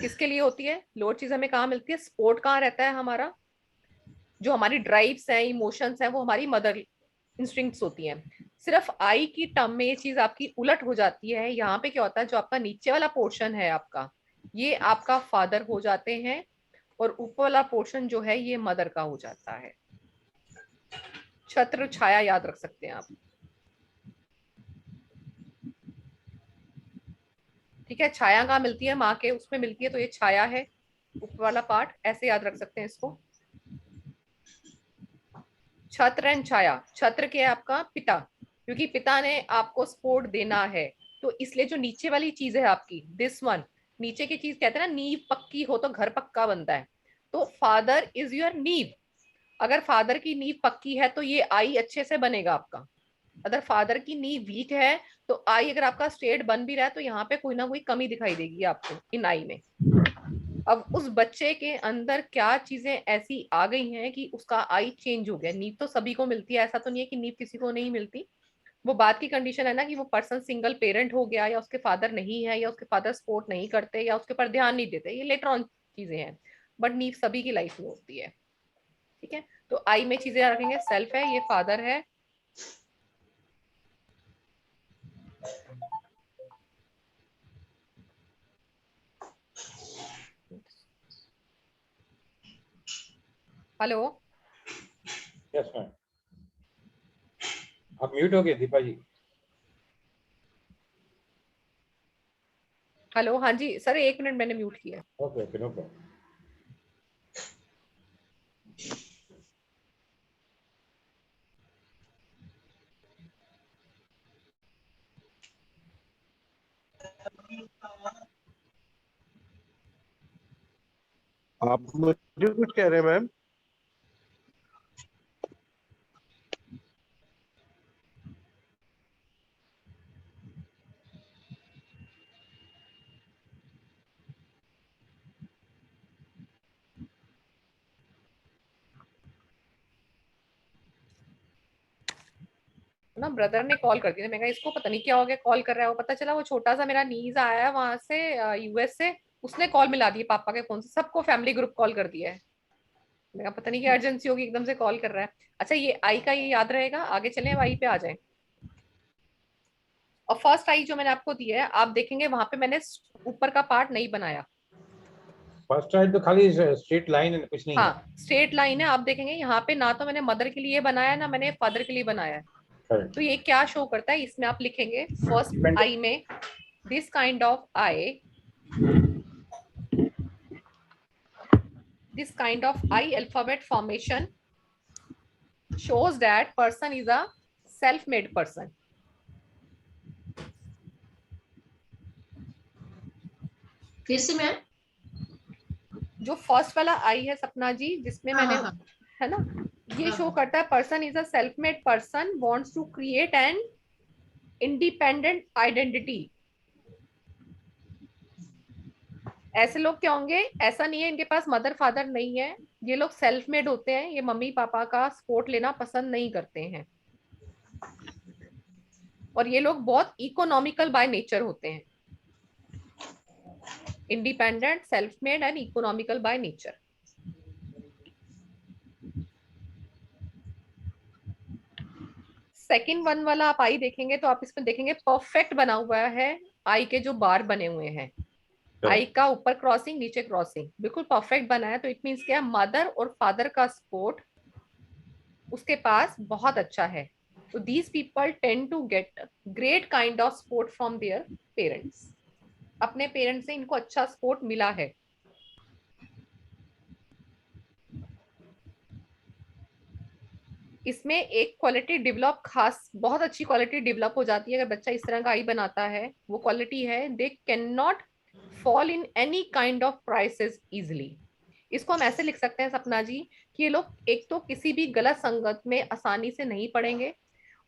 किसके लिए होती है लोअर चीज? हमें कहाँ मिलती है? सपोर्ट कहाँ रहता है हमारा? जो हमारी ड्राइव्स हैं, इमोशंस हैं, वो हमारी मदर इंस्टिंक्ट्स होती हैं। सिर्फ आई की टर्म में ये चीज आपकी उलट हो जाती है। यहाँ पे क्या होता है, जो आपका नीचे वाला पोर्शन है आपका, ये आपका फादर हो जाते हैं, और ऊपर वाला पोर्शन जो है ये मदर का हो जाता है। छत्र छाया याद रख सकते हैं आप, ठीक है। छाया कहाँ मिलती है? माँ के उसमें मिलती है, तो ये छाया है ऊपर वाला पार्ट, ऐसे याद रख सकते हैं इसको। छत्र एंड छाया, छत्र क्या है आपका? पिता, क्योंकि पिता ने आपको सपोर्ट देना है, तो इसलिए जो नीचे वाली चीज है आपकी, दिस वन, नीचे की चीज कहते हैं ना, नींव पक्की हो तो घर पक्का बनता है। तो फादर इज योर नींव। अगर फादर की नींव पक्की है तो ये आई अच्छे से बनेगा आपका। अगर फादर की नींव वीक है तो आई अगर आपका स्ट्रेट बन भी रहा है तो यहाँ पे कोई ना कोई कमी दिखाई देगी आपको इन आई में। अब उस बच्चे के अंदर क्या चीजें ऐसी आ गई हैं कि उसका आई चेंज हो गया। नींव तो सभी को मिलती है, ऐसा तो नहीं है कि नींव किसी को नहीं मिलती। वो बात की कंडीशन है ना कि वो पर्सन सिंगल पेरेंट हो गया, या उसके फादर नहीं है, या उसके फादर सपोर्ट नहीं करते, या उसके ऊपर ध्यान नहीं देते, ये लेटर ऑन चीजें हैं। बट नींव सभी की लाइफ में होती है, ठीक है। तो आई में चीजें रखेंगे, सेल्फ है, ये फादर है, हेलो, यस मैम, आप म्यूट हो गए दीपा जी। हेलो, हाँ जी सर, 1 मिनट मैंने म्यूट किया। Okay okay, no problem. आप मुझे कुछ कह रहे हैं मैम? ना ब्रदर ने कॉल कर दिया, मैं कहा इसको पता नहीं क्या हो गया, कॉल कर रहा है। वो पता चला वो छोटा सा मेरा नीज आया है वहां से, यूएस से, उसने कॉल मिला दी पापा के फोन से, सबको फैमिली ग्रुप कॉल कर दिया है। मैं कहा पता नहीं क्या अर्जेंसी होगी, एकदम से कॉल कर रहा है। अच्छा, ये आई का ये याद रहेगा, आगे चलें आई पे आ जाए। और फर्स्ट आई जो मैंने आपको दिया है, आप देखेंगे वहां पे मैंने ऊपर का पार्ट नहीं बनाया। फर्स्ट राइट तो खाली स्ट्रेट लाइन है, कुछ नहीं है। हाँ, स्ट्रेट लाइन है। आप देखेंगे यहाँ पे ना तो मैंने मदर के लिए बनाया, ना मैंने फादर के लिए बनाया है। करेक्ट। तो ये क्या शो करता है, इसमें आप लिखेंगे फर्स्ट आई में, this kind of I, this kind of I alphabet formation shows that person is a self-made person. फिर से मैम। जो फर्स्ट वाला आई है सपना जी, जिसमें हाँ मैंने, हाँ हाँ है ना, ये हाँ, शो करता है person is a self made person wants to create an independent identity. ऐसे लोग क्या होंगे, ऐसा नहीं है इनके पास मदर फादर नहीं है, ये लोग सेल्फ मेड होते हैं, ये मम्मी पापा का सपोर्ट लेना पसंद नहीं करते हैं, और ये लोग बहुत इकोनॉमिकल बाय नेचर होते हैं। Independent, self made and economical by nature. Second one वाला आप आई देखेंगे तो आप इसमें देखेंगे परफेक्ट बना हुआ है, आई के जो बार बने हुए हैं, आई का ऊपर क्रॉसिंग नीचे क्रॉसिंग, बिल्कुल परफेक्ट बना है। तो इट मीन्स क्या, मदर और फादर का सपोर्ट उसके पास बहुत अच्छा है। तो these people tend to get great kind of support from their parents. अपने पेरेंट्स से इनको अच्छा सपोर्ट मिला है। इसमें एक क्वालिटी डेवलप, खास बहुत अच्छी क्वालिटी डेवलप हो जाती है अगर बच्चा इस तरह का आई बनाता है। वो क्वालिटी है, they can not fall in any kind of crisis easily. इसको हम ऐसे लिख सकते हैं सपना जी कि ये लोग एक तो किसी भी गलत संगत में आसानी से नहीं पड़ेंगे,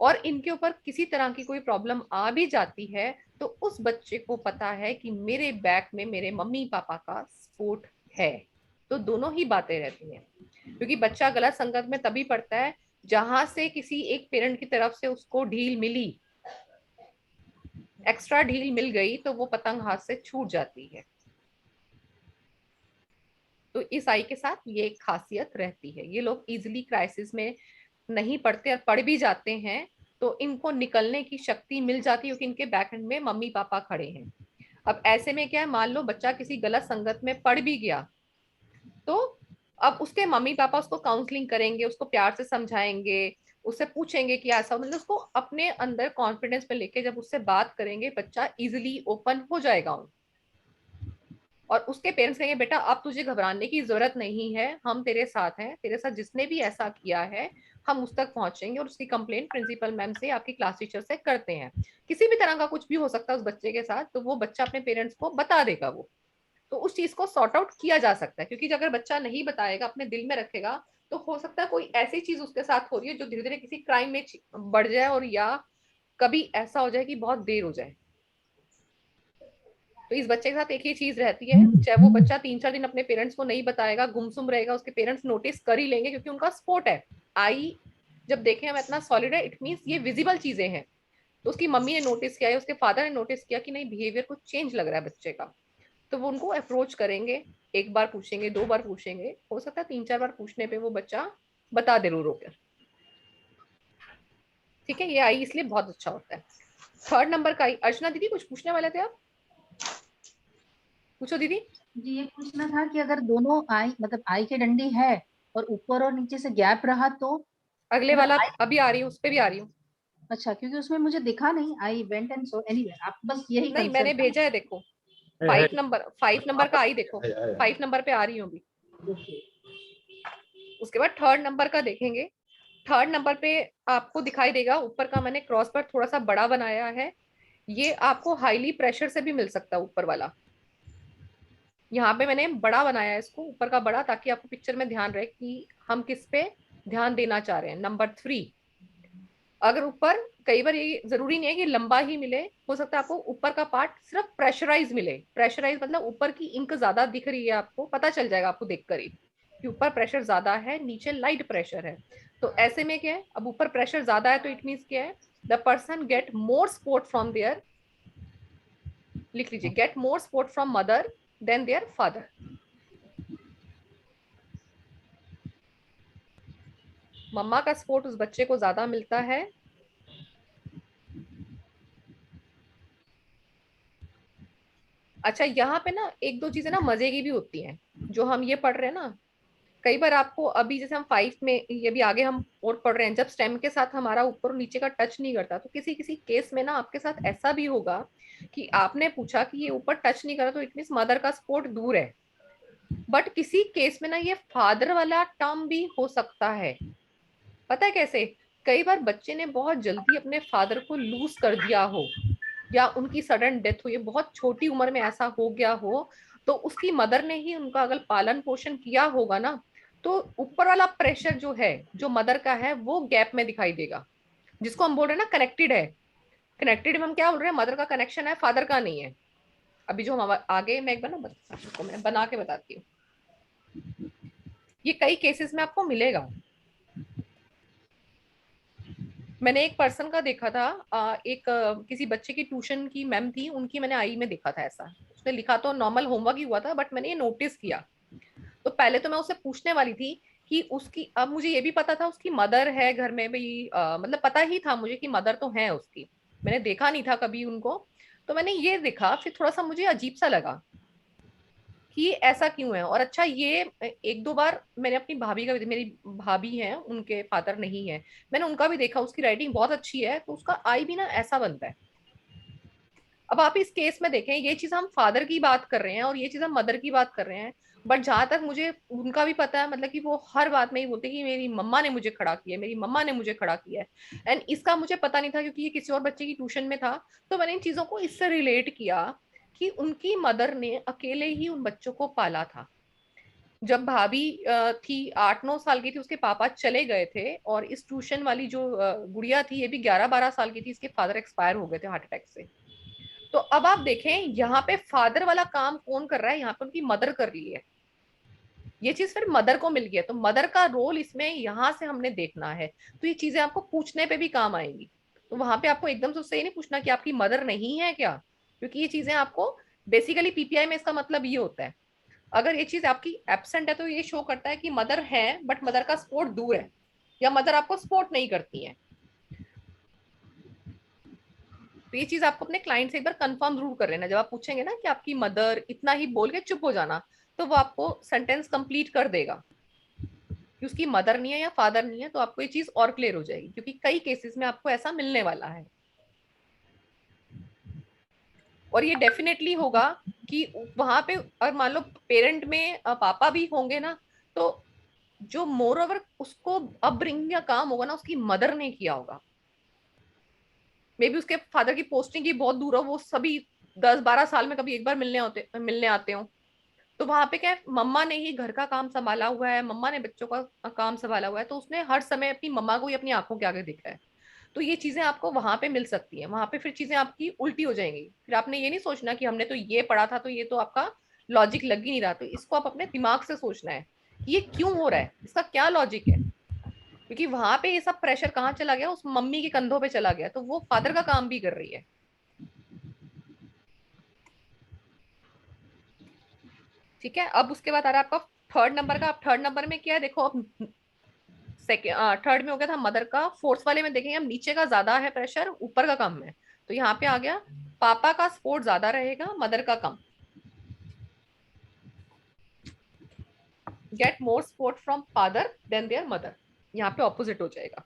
और इनके ऊपर किसी तरह की कोई प्रॉब्लम आ भी जाती है तो उस बच्चे को पता है कि मेरे बैक में मेरे मम्मी पापा का सपोर्ट है। तो दोनों ही बातें रहती हैं, क्योंकि बच्चा गलत संगत में तभी पड़ता है जहां से किसी एक पेरेंट की तरफ से उसको ढील मिली, एक्स्ट्रा ढील मिल गई, तो वो पतंग हाथ से छूट जाती है। तो इस आई के साथ ये एक खासियत रहती है, ये लोग इजिली क्राइसिस में नहीं पड़ते, और पड़ भी जाते हैं तो इनको निकलने की शक्ति मिल जाती है, क्योंकि इनके बैकएंड में मम्मी पापा खड़े हैं। अब ऐसे में क्या है, मान लो बच्चा किसी गलत संगत में पड़ भी गया, तो अब उसके मम्मी पापा उसको काउंसलिंग करेंगे, उसको प्यार से समझाएंगे, उससे पूछेंगे कि ऐसा, मतलब उसको अपने अंदर कॉन्फिडेंस में लेके जब उससे बात करेंगे, बच्चा इजिली ओपन हो जाएगा। और उसके पेरेंट्स कहेंगे बेटा अब तुझे घबराने की जरूरत नहीं है, हम तेरे साथ हैं, तेरे साथ जिसने भी ऐसा किया है हम उस तक पहुंचेंगे, और उसकी कंप्लेंट प्रिंसिपल मैम से, आपकी क्लास टीचर से करते हैं। किसी भी तरह का कुछ भी हो सकता है उस बच्चे के साथ, तो वो बच्चा अपने पेरेंट्स को बता देगा। वो तो उस चीज को सॉर्ट आउट किया जा सकता है, क्योंकि अगर बच्चा नहीं बताएगा, अपने दिल में रखेगा, तो हो सकता है कोई ऐसी चीज उसके साथ हो रही है जो धीरे धीरे किसी क्राइम में बढ़ जाए, और या कभी ऐसा हो जाए कि बहुत देर हो जाए। तो इस बच्चे के साथ एक ही चीज रहती है, चाहे वो बच्चा 3-4 दिन अपने पेरेंट्स को नहीं बताएगा, गुमसुम रहेगा, उसके पेरेंट्स नोटिस कर ही लेंगे, क्योंकि उनका सपोर्ट है। आई जब देखें हम इतना सॉलिड है, इट मीन्स ये विजिबल चीजें हैं। तो उसकी मम्मी ने नोटिस किया है, उसके फादर ने नोटिस किया कि नहीं बिहेवियर कुछ चेंज लग रहा है बच्चे का, तो वो उनको अप्रोच करेंगे, 1 बार पूछेंगे, 2 बार पूछेंगे, हो सकता है 3-4 बार पूछने पे वो बच्चा बता दे रो रो कर। ठीक है, ये आई इसलिए बहुत अच्छा होता है। थर्ड नंबर का आई, अर्चना दीदी कुछ पूछने वाले थे आप, पूछो दीदी। जी ये पूछना था कि अगर दोनों आई मतलब आई की डंडी है और ऊपर और नीचे से गैप रहा तो अगले वाला अभी आ रही हूँ, उस पे भी आ रही हूँ। अच्छा, क्योंकि उसमें मुझे दिखा नहीं, I went and so anyway, आप बस यही नहीं मैंने कंसर्न। भेजा है, देखो 5 नंबर का आई, देखो 5 नंबर पे आ रही हूँ अभी। उसके बाद 3rd नंबर का देखेंगे। 3rd नंबर पे आपको दिखाई देगा ऊपर का मैंने क्रॉस पर थोड़ा सा बड़ा बनाया है, ये आपको हाईली प्रेशर से भी मिल सकता है ऊपर वाला। यहाँ पे मैंने बड़ा बनाया है इसको, ऊपर का बड़ा, ताकि आपको पिक्चर में ध्यान रहे कि हम किस पे ध्यान देना चाह रहे हैं। नंबर 3, अगर ऊपर, कई बार ये जरूरी नहीं है कि लंबा ही मिले, हो सकता है आपको ऊपर का पार्ट सिर्फ प्रेशराइज मिले। प्रेशराइज मतलब ऊपर की इंक ज्यादा दिख रही है, आपको पता चल जाएगा आपको देखकर ही कि ऊपर प्रेशर ज्यादा है, नीचे लाइट प्रेशर है। तो ऐसे में क्या है, अब ऊपर प्रेशर ज्यादा है तो इट मीन्स क्या है, the person get more support from their, लिख लीजिए, get more support from mother than their father. मम्मा का सपोर्ट उस बच्चे को ज्यादा मिलता है। अच्छा, यहाँ पे ना एक दो चीजें ना मजे की भी होती हैं जो हम ये पढ़ रहे हैं ना। कई बार आपको अभी जैसे हम 5 में, ये भी आगे हम और पढ़ रहे हैं, जब स्टेम के साथ हमारा ऊपर और नीचे का टच नहीं करता, तो किसी किसी केस में ना आपके साथ ऐसा भी होगा कि आपने पूछा कि ये ऊपर टच नहीं करा, तो इट मीन्स मदर का सपोर्ट दूर है। बट किसी केस में ना ये फादर वाला टर्म भी हो सकता है। पता है कैसे? कई बार बच्चे ने बहुत जल्दी अपने फादर को लूज कर दिया हो, या उनकी सडन डेथ हो, ये बहुत छोटी उम्र में ऐसा हो गया हो, तो उसकी मदर ने ही उनका अगर पालन पोषण किया होगा ना, तो ऊपर वाला प्रेशर जो है, जो मदर का है, वो गैप में दिखाई देगा, जिसको हम बोल रहे हैं ना कनेक्टेड है। कनेक्टेड में हम क्या बोल रहे हैं, मदर का कनेक्शन है, फादर का नहीं है। अभी जो हम आगे मैं एक बार ना आपको मैं बना के बताती हूँ, ये कई केसेस में आपको मिलेगा। मैंने एक पर्सन का देखा था, किसी बच्चे की ट्यूशन की मैम थी, उनकी मैंने आई में देखा था ऐसा। उसने लिखा तो नॉर्मल होमवर्क ही हुआ था, बट मैंने ये नोटिस किया। तो पहले तो मैं उससे पूछने वाली थी कि उसकी, अब मुझे ये भी पता था उसकी मदर है घर में भाई, मतलब पता ही था मुझे कि मदर तो है उसकी, मैंने देखा नहीं था कभी उनको। तो मैंने ये देखा, फिर थोड़ा सा मुझे अजीब सा लगा कि ये ऐसा क्यों है। और अच्छा, ये एक दो बार मैंने अपनी भाभी का भी, मेरी भाभी है उनके फादर नहीं है, मैंने उनका भी देखा, उसकी राइटिंग बहुत अच्छी है, तो उसका आई भी ना ऐसा बनता है। अब आप इस केस में देखें, ये चीज हम फादर की बात कर रहे हैं और ये चीज हम मदर की बात कर रहे हैं, बट जहां तक मुझे उनका भी पता है, मतलब कि वो हर बात में ही बोलते हैं कि मेरी मम्मा ने मुझे खड़ा किया है, मेरी मम्मा ने मुझे खड़ा किया है। एंड इसका मुझे पता नहीं था, क्योंकि ये किसी और बच्चे की ट्यूशन में था, तो मैंने इन चीजों को इससे रिलेट किया कि उनकी मदर ने अकेले ही उन बच्चों को पाला था। जब भाभी थी 8-9 साल की थी, उसके पापा चले गए थे, और इस ट्यूशन वाली जो गुड़िया थी, ये भी 11-12 साल की थी, इसके फादर एक्सपायर हो गए थे हार्ट अटैक से। तो अब आप देखें, यहाँ पे फादर वाला काम कौन कर रहा है, यहाँ पे उनकी मदर कर रही है। ये चीज फिर मदर को मिल गई है, तो मदर का रोल इसमें यहाँ से हमने देखना है। तो ये चीजें आपको पूछने पे भी काम आएंगी। तो वहां पे आपको एकदम से उससे ये नहीं पूछना कि आपकी मदर नहीं है क्या, क्योंकि ये चीजें आपको बेसिकली पीपीआई में इसका मतलब ये होता है। अगर ये चीज आपकी एब्सेंट है, तो ये शो करता है कि मदर है बट मदर का सपोर्ट दूर है, या मदर आपको सपोर्ट नहीं करती है। तो ये चीज आपको अपने क्लाइंट से एक बार कंफर्म जरूर कर लेना। जब आप पूछेंगे ना कि आपकी मदर, इतना ही बोल के चुप हो जाना, तो वो आपको सेंटेंस कंप्लीट कर देगा कि उसकी मदर नहीं है या फादर नहीं है, तो आपको ये चीज और क्लियर हो जाएगी, क्योंकि कई केसेस में आपको ऐसा मिलने वाला है। और ये डेफिनेटली होगा कि वहां पे, और मान लो पेरेंट में पापा भी होंगे ना, तो जो मोर ओवर उसको अपब्रिंगिंग का काम होगा ना, उसकी मदर ने किया होगा। मे बी उसके फादर की पोस्टिंग की बहुत दूर हो, वो सभी 10-12 साल में कभी एक बार मिलने आते हो, तो वहां पे क्या है, मम्मा ने ही घर का काम संभाला हुआ है, मम्मा ने बच्चों का काम संभाला हुआ है, तो उसने हर समय अपनी मम्मा को ही अपनी आंखों के आगे देखा है। तो ये चीजें आपको वहां पे मिल सकती हैं। वहां पे फिर चीजें आपकी उल्टी हो जाएंगी, फिर आपने ये नहीं सोचना कि हमने तो ये पढ़ा था, तो ये तो आपका लॉजिक लग ही नहीं रहा। तो इसको आप अपने दिमाग से सोचना है कि ये क्यों हो रहा है, इसका क्या लॉजिक है, क्योंकि वहां पे ये सब प्रेशर कहाँ चला गया, उस मम्मी के कंधों पे चला गया, तो वो फादर का काम भी कर रही है। ठीक है, अब उसके बाद आ रहा है आपका 3rd नंबर का। अब 3rd नंबर में क्या है, देखो अब सेकेंड 3rd में हो गया था मदर का, 4th वाले में देखेंगे हम, नीचे का ज्यादा है प्रेशर, ऊपर का कम है। तो यहाँ पे आ गया, पापा का सपोर्ट ज्यादा रहेगा, मदर का कम। Get more support from father than their mother. यहाँ पे ऑपोजिट हो जाएगा।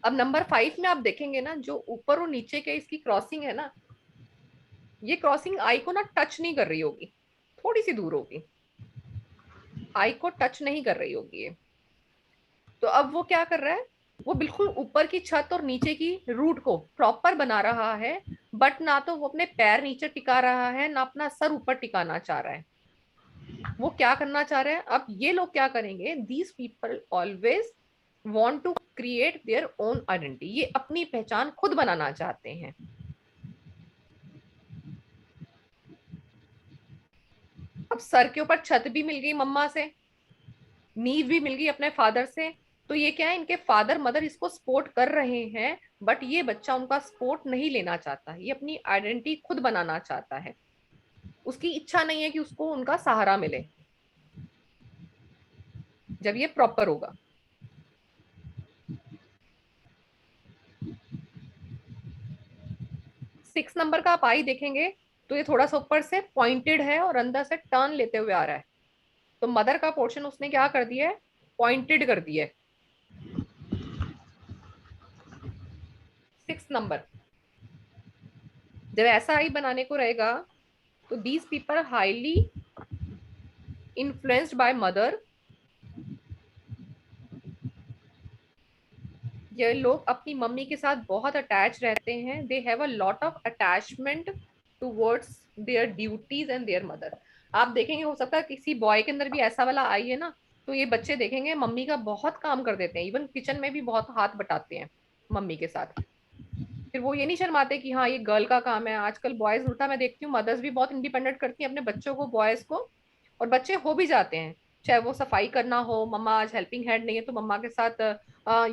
अब नंबर 5 में आप देखेंगे ना, जो ऊपर और नीचे के इसकी क्रॉसिंग है ना, ये क्रॉसिंग आई को ना टच नहीं कर रही होगी, थोड़ी सी दूर होगी, आई को टच नहीं कर रही होगी ये। तो अब वो क्या कर रहा है, वो बिल्कुल ऊपर की छत और नीचे की रूट को प्रॉपर बना रहा है, बट ना तो वो अपने पैर नीचे टिका रहा है, ना अपना सर ऊपर टिकाना चाह रहा है। वो क्या करना चाह रहे हैं, अब ये लोग क्या करेंगे, these people always want to create their own identity, ये अपनी पहचान खुद बनाना चाहते हैं। अब सर के ऊपर छत भी मिल गई मम्मा से, नींव भी मिल गई अपने फादर से, तो ये क्या है, इनके फादर मदर इसको सपोर्ट कर रहे हैं, बट ये बच्चा उनका सपोर्ट नहीं लेना चाहता, ये अपनी आइडेंटिटी खुद बनाना चाहता है। उसकी इच्छा नहीं है कि उसको उनका सहारा मिले जब ये प्रॉपर होगा। सिक्स नंबर का आप आई देखेंगे तो ये थोड़ा सा ऊपर से पॉइंटेड है और अंदर से टर्न लेते हुए आ रहा है, तो मदर का पोर्शन उसने क्या कर दिया है, पॉइंटेड कर दिया है। 6 नंबर जब ऐसा आई बनाने को रहेगा तो these people highly influenced by mother, ये लोग अपनी मम्मी के साथ बहुत अटैच रहते हैं, they have a lot of attachment towards their duties and there mother. आप देखेंगे, हो सकता है किसी बॉय के अंदर भी ऐसा वाला आई है ना, तो ये बच्चे देखेंगे मम्मी का बहुत काम कर देते हैं, इवन किचन में भी बहुत हाथ बटाते हैं मम्मी के साथ। फिर वो ये नहीं शर्माते कि हाँ ये गर्ल का काम है। आजकल बॉयज उल्टा मैं देखती हूँ, मदर्स भी बहुत इंडिपेंडेंट करती हैं अपने बच्चों को, बॉयज को, और बच्चे हो भी जाते हैं। चाहे वो सफाई करना हो, मम्मा आज हेल्पिंग हैंड नहीं है तो मम्मा के साथ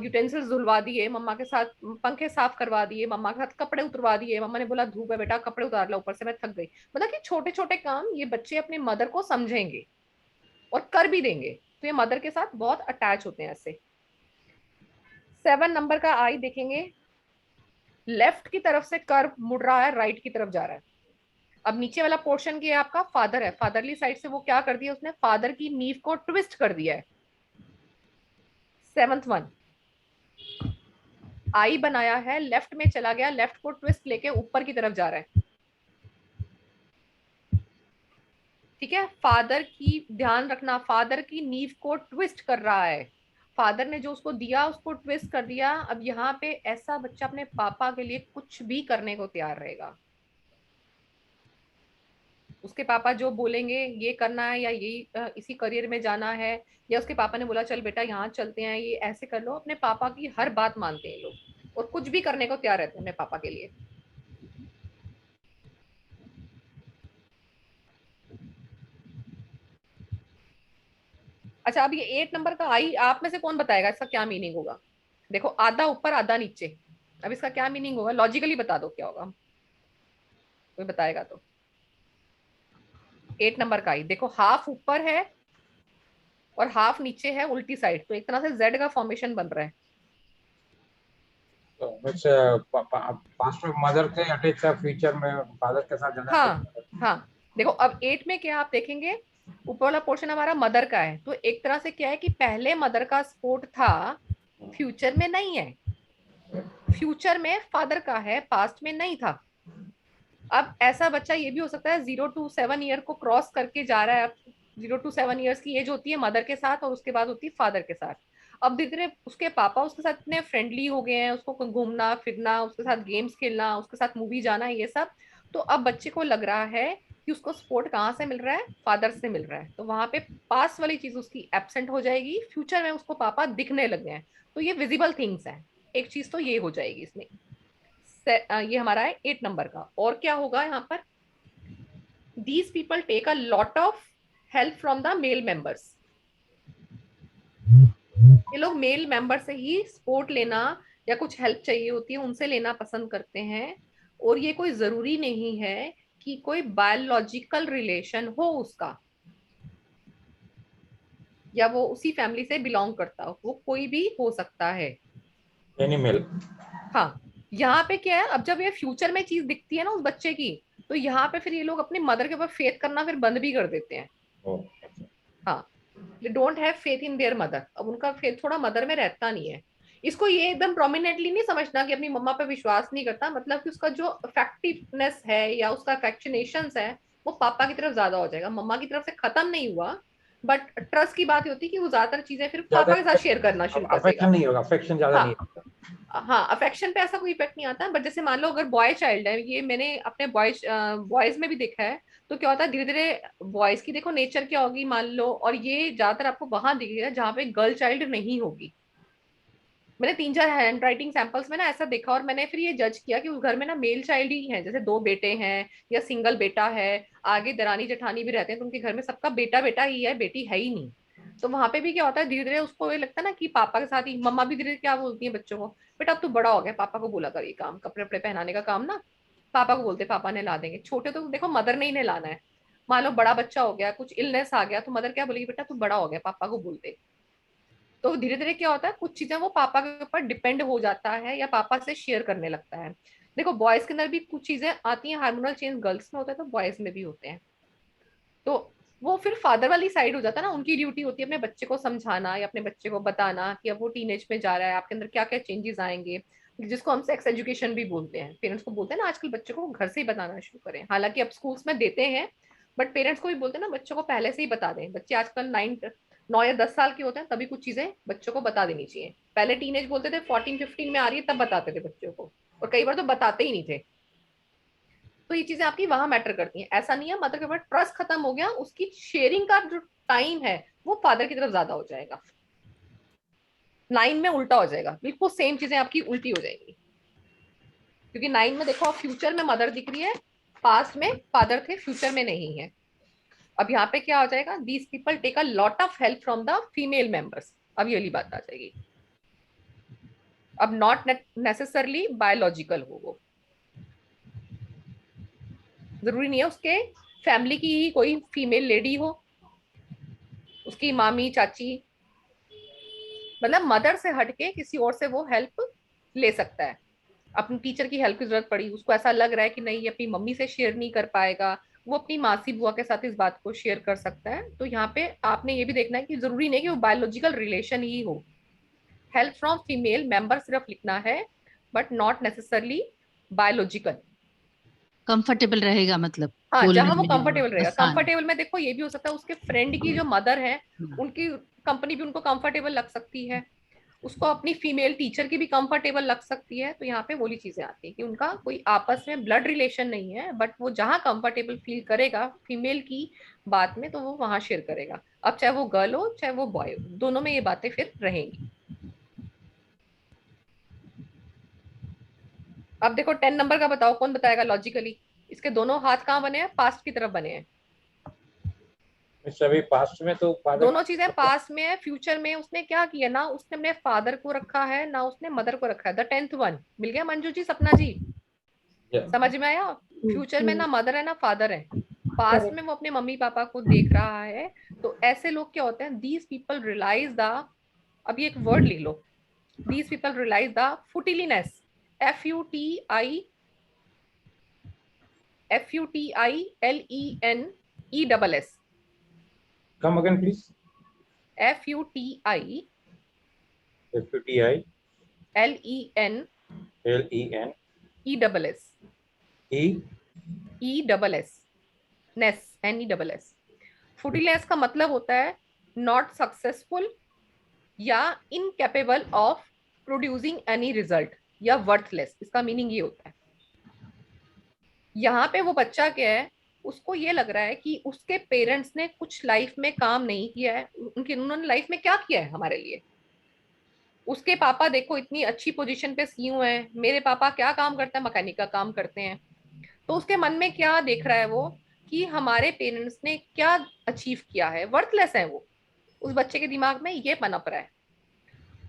यूटेंसिल्स धुलवा दिए, मम्मा के साथ पंखे साफ करवा दिए, मम्मा के साथ कपड़े उतरवा दिए, मम्मा ने बोला धूप है बेटा कपड़े उतार लो ऊपर से मैं थक गई। मतलब कि छोटे छोटे काम ये बच्चे अपने मदर को समझेंगे और कर भी देंगे, तो ये मदर के साथ बहुत अटैच होते हैं ऐसे। 7 नंबर का आई देखेंगे, लेफ्ट की तरफ से कर्व मुड़ रहा है, राइट की तरफ जा रहा है। अब नीचे वाला पोर्शन की आपका फादर है, फादरली साइड से वो क्या कर दिया, उसने फादर की नीव को ट्विस्ट कर दिया है। 7th वन आई बनाया है, लेफ्ट में चला गया, लेफ्ट को ट्विस्ट लेके ऊपर की तरफ जा रहा है। ठीक है, फादर की ध्यान रखना, फादर की नीव को ट्विस्ट कर रहा है, फादर ने जो उसको दिया उसको ट्विस्ट कर दिया। अब यहाँ पे ऐसा बच्चा अपने पापा के लिए कुछ भी करने को तैयार रहेगा, उसके पापा जो बोलेंगे ये करना है या यही इसी करियर में जाना है, या उसके पापा ने बोला चल बेटा यहाँ चलते हैं ये ऐसे कर लो, अपने पापा की हर बात मानते हैं लोग और कुछ भी करने को तैयार रहते हैं अपने पापा के लिए। अच्छा, अब ये 8 नंबर का आई, आप में से कौन बताएगा इसका क्या मीनिंग होगा? देखो आधा ऊपर आधा नीचे, अब इसका क्या मीनिंग होगा, लॉजिकली बता दो क्या होगा, कोई बताएगा तो। 8 नंबर का आई देखो, हाफ ऊपर है और हाफ नीचे है उल्टी साइड, तो एक तरह से जेड का फॉर्मेशन बन रहा है। So it's पास्ट में मदर थे अटैच है, फ्यूचर में फादर के साथ जाना। हाँ देखो, अब 8 में क्या आप देखेंगे, ऊपर वाला पोर्शन हमारा मदर का है, तो एक तरह से क्या है कि पहले मदर का सपोर्ट था, फ्यूचर में नहीं है, फ्यूचर में फादर का है, पास्ट में नहीं था। अब ऐसा बच्चा ये भी हो सकता है 0 to 7 ईयर को क्रॉस करके जा रहा है, अब 0 to 7 ईयर्स की एज होती है मदर के साथ और उसके बाद होती है फादर के साथ। अब धीरे धीरे उसके पापा उसके साथ इतने फ्रेंडली हो गए हैं, उसको घूमना फिरना, उसके साथ गेम्स खेलना, उसके साथ मूवी जाना, ये सब, तो अब बच्चे को लग रहा है कि उसको सपोर्ट कहाँ से मिल रहा है, फादर से मिल रहा है, तो वहां पे पास वाली चीज उसकी एब्सेंट हो जाएगी, फ्यूचर में उसको पापा दिखने लग गए हैं, तो ये विजिबल थिंग्स है, एक चीज तो ये हो जाएगी इसमें। ये हमारा है 8 नंबर का। और क्या होगा यहाँ पर, these people take a lot of help from the male members, ये लोग मेल मेंबर से ही सपोर्ट लेना या कुछ हेल्प चाहिए होती है उनसे लेना पसंद करते हैं, और ये कोई जरूरी नहीं है कि कोई बायोलॉजिकल रिलेशन हो उसका या वो उसी फैमिली से बिलोंग करता हो, वो कोई भी हो सकता है। एनिमल। हाँ, यहाँ पे क्या है, अब जब ये फ्यूचर में चीज दिखती है ना उस बच्चे की, तो यहाँ पे फिर ये लोग अपनी मदर के ऊपर फेथ करना फिर बंद भी कर देते हैं। हाँ, they don't have faith in their mother. अब उनका फेथ थोड़ा मदर में रहता नहीं है। इसको ये एकदम प्रोमिनेंटली नहीं समझना कि अपनी मम्मा पे विश्वास नहीं करता, मतलब कि उसका जो अफेक्टिवनेस है या उसका अफेक्शनेशन है वो पापा की तरफ ज्यादा हो जाएगा, मम्मा की तरफ से खत्म नहीं हुआ। बट ट्रस्ट की बात होती है कि वो ज्यादातर चीजें फिर पापा के साथ शेयर करना शुरू कर देगा। अफेक्शन नहीं होगा, अफेक्शन ज्यादा नहीं हाँ होगा। हाँ, अफेक्शन पे ऐसा कोई इफेक्ट नहीं आता। बट जैसे मान लो अगर बॉय चाइल्ड है, ये मैंने अपने बॉयज में भी देखा है, तो क्या होता है धीरे धीरे बॉयज की देखो नेचर क्या होगी मान लो, और ये ज्यादातर आपको वहां दिखेगा जहाँ पे गर्ल चाइल्ड नहीं होगी। मैंने 3-4 हैंड राइटिंग सैंपल्स में ना ऐसा देखा, और मैंने फिर ये जज किया कि उस घर में ना मेल चाइल्ड ही है, जैसे 2 बेटे हैं या सिंगल बेटा है, आगे दरानी जेठानी भी रहते हैं, तो उनके घर में सबका बेटा बेटा ही है, बेटी है ही नहीं। तो वहां पे भी क्या होता है, धीरे धीरे उसको ये लगता है ना कि पापा के साथ ही, मम्मा भी धीरे धीरे क्या बोलती है बच्चों को, बेटा अब तू बड़ा हो गया, पापा को बोला कर ये काम, कपड़े वपड़े पहनाने का काम ना पापा को बोलते, पापा ने ला देंगे। छोटे तो देखो मदर ने ही नहलाना है। मान लो बड़ा बच्चा हो गया, कुछ इलनेस आ गया, तो मदर क्या बोलेगी, बेटा तू बड़ा हो गया, पापा को बोलते। तो धीरे धीरे क्या होता है, कुछ चीजें वो पापा के ऊपर डिपेंड हो जाता है या पापा से शेयर करने लगता है। देखो बॉयज के अंदर भी कुछ चीजें आती हैं, हार्मोनल चेंज गर्ल्स में होता है तो बॉयज में भी होते हैं। तो वो फिर फादर वाली साइड हो जाता है ना, उनकी ड्यूटी होती है अपने बच्चे को समझाना या अपने बच्चे को बताना कि अब वो टीनेज में जा रहा है, आपके अंदर क्या क्या चेंजेस आएंगे, जिसको हम सेक्स एजुकेशन भी बोलते हैं। पेरेंट्स को बोलते हैं ना आजकल बच्चों को घर से ही बताना शुरू करें, हालांकि अब स्कूल्स में देते हैं, बट पेरेंट्स को भी बोलते हैं ना बच्चों को पहले से ही बता दें। बच्चे आजकल 9 या 10 साल के होते हैं तभी कुछ चीजें बच्चों को बता देनी चाहिए। पहले टीनेज बोलते थे 14-15 में आ रही है तब बताते थे बच्चों को, और कई बार तो बताते ही नहीं थे। तो ये चीजें आपकी वहां मैटर करती हैं। ऐसा नहीं है मदर के ऊपर ट्रस्ट खत्म हो गया, उसकी शेयरिंग का जो टाइम है वो फादर की तरफ ज्यादा हो जाएगा, लाइन में उल्टा हो जाएगा, बिल्कुल सेम चीजें आपकी उल्टी हो जाएंगी। क्योंकि 9 में देखो फ्यूचर में मदर दिख रही है, पास्ट में फादर थे, फ्यूचर में नहीं है। अब यहाँ पे क्या हो जाएगा, these people take a lot of help from the female members. अब ये वाली बात आ जाएगी। अब नॉट नेसेसरली बायोलॉजिकल हो वो, जरूरी नहीं है उसके फैमिली की ही कोई फीमेल लेडी हो, उसकी मामी चाची, मतलब मदर से हटके किसी और से वो हेल्प ले सकता है। अपनी टीचर की हेल्प की जरूरत पड़ी, उसको ऐसा लग रहा है कि नहीं ये अपनी मम्मी से शेयर नहीं कर पाएगा, वो अपनी मासी बुआ के साथ इस बात को शेयर कर सकता है। तो यहाँ पे आपने ये भी देखना है कि जरूरी नहीं कि वो बायोलॉजिकल रिलेशन ही हो, हेल्प फ्रॉम फीमेल मेंबर सिर्फ लिखना है, but not necessarily biological. Comfortable रहेगा मतलब हाँ, बोलने जहां वो में कंफर्टेबल रहेगा। आसान। कंफर्टेबल में देखो ये भी हो सकता है उसके फ्रेंड की जो मदर है उनकी कंपनी भी उनको कंफर्टेबल लग सकती है, उसको अपनी फीमेल टीचर की भी कंफर्टेबल लग सकती है। तो यहाँ पे वही चीजें आती है कि उनका कोई आपस में ब्लड रिलेशन नहीं है, बट वो जहाँ कंफर्टेबल फील करेगा फीमेल की बात में तो वो वहां शेयर करेगा। अब चाहे वो गर्ल हो चाहे वो बॉय हो, दोनों में ये बातें फिर रहेंगी। अब देखो 10 नंबर का बताओ, कौन बताएगा लॉजिकली। इसके दोनों हाथ कहाँ बने हैं, पास्ट की तरफ बने हैं। सभी पास्ट में तो फादर, दोनों चीजें पास में है, फ्यूचर में उसने क्या किया ना, उसने अपने फादर को रखा है ना उसने मदर को रखा है। द 10th वन मिल गया मंजू जी, सपना जी, समझ में आया। फ्यूचर में ना मदर है ना फादर है, पास्ट में वो अपने मम्मी पापा को देख रहा है। तो ऐसे लोग क्या होते हैं, दीज पीपल रियलाइज द, अभी एक वर्ड लिख लो, these people realise the futileness, FUTILENESS, come again please. FUTI FUTI LEN LEN ESS ness NESS। Futileness का मतलब होता है नॉट सक्सेसफुल या incapable of producing any result या वर्थलेस, इसका मीनिंग ये होता है। यहाँ पे वो बच्चा क्या है, उसको ये लग रहा है कि उसके पेरेंट्स ने कुछ लाइफ में काम नहीं किया है, उन्होंने लाइफ में क्या किया है हमारे लिए। उसके पापा देखो इतनी अच्छी पोजीशन पे सीईओ हैं, मेरे पापा क्या काम करते हैं, मैकेनिक का काम करते हैं। तो उसके मन में क्या देख रहा है वो, कि हमारे पेरेंट्स ने क्या अचीव किया है, वर्थलेस है वो, उस बच्चे के दिमाग में ये पनप रहा है।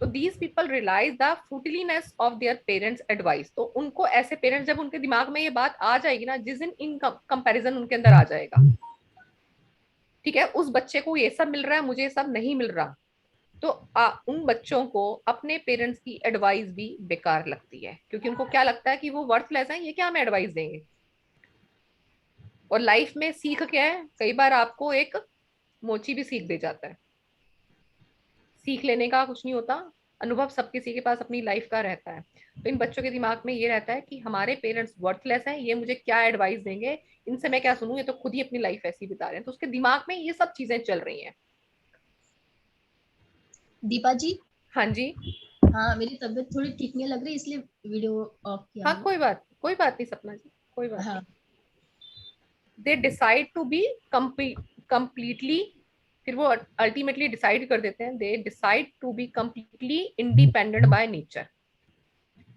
तो these people realise the futileness of their parents advice. तो उनको ऐसे पेरेंट्स, जब उनके दिमाग में ये बात आ जाएगी ना, जिस दिन इन कंपैरिजन उनके अंदर आ जाएगा, ठीक है उस बच्चे को ये सब मिल रहा है मुझे ये सब नहीं मिल रहा, तो उन बच्चों को अपने पेरेंट्स की एडवाइस भी बेकार लगती है, क्योंकि उनको क्या लगता है कि वो वर्थलेस है, ये क्या हमें एडवाइस देंगे। और लाइफ में सीख क्या है, कई बार आपको एक मोची भी सीख दे जाता है। सीख लेने का कुछ नहीं होता, अनुभव सब किसी के पास अपनी लाइफ का रहता है। तो इन बच्चों के दिमाग में ये रहता है कि हमारे पेरेंट्स वर्थलेस हैं, ये मुझे क्या एडवाइस देंगे, इनसे मैं क्या सुनूं, ये तो खुद ही अपनी लाइफ ऐसी बिता रहे हैं। तो उसके दिमाग में ये सब चीजें चल रही हैं। दीपा जी, हाँ जी। हाँ मेरी तबीयत थोड़ी ठीक नहीं लग रही, इसलिए वीडियो ऑफ किया हाँ मैंने। कोई बात नहीं सपना जी, कोई बात हाँ। नहीं। They decide to be completely, फिर वो अल्टीमेटली डिसाइड कर देते हैं, they decide to be completely independent by nature.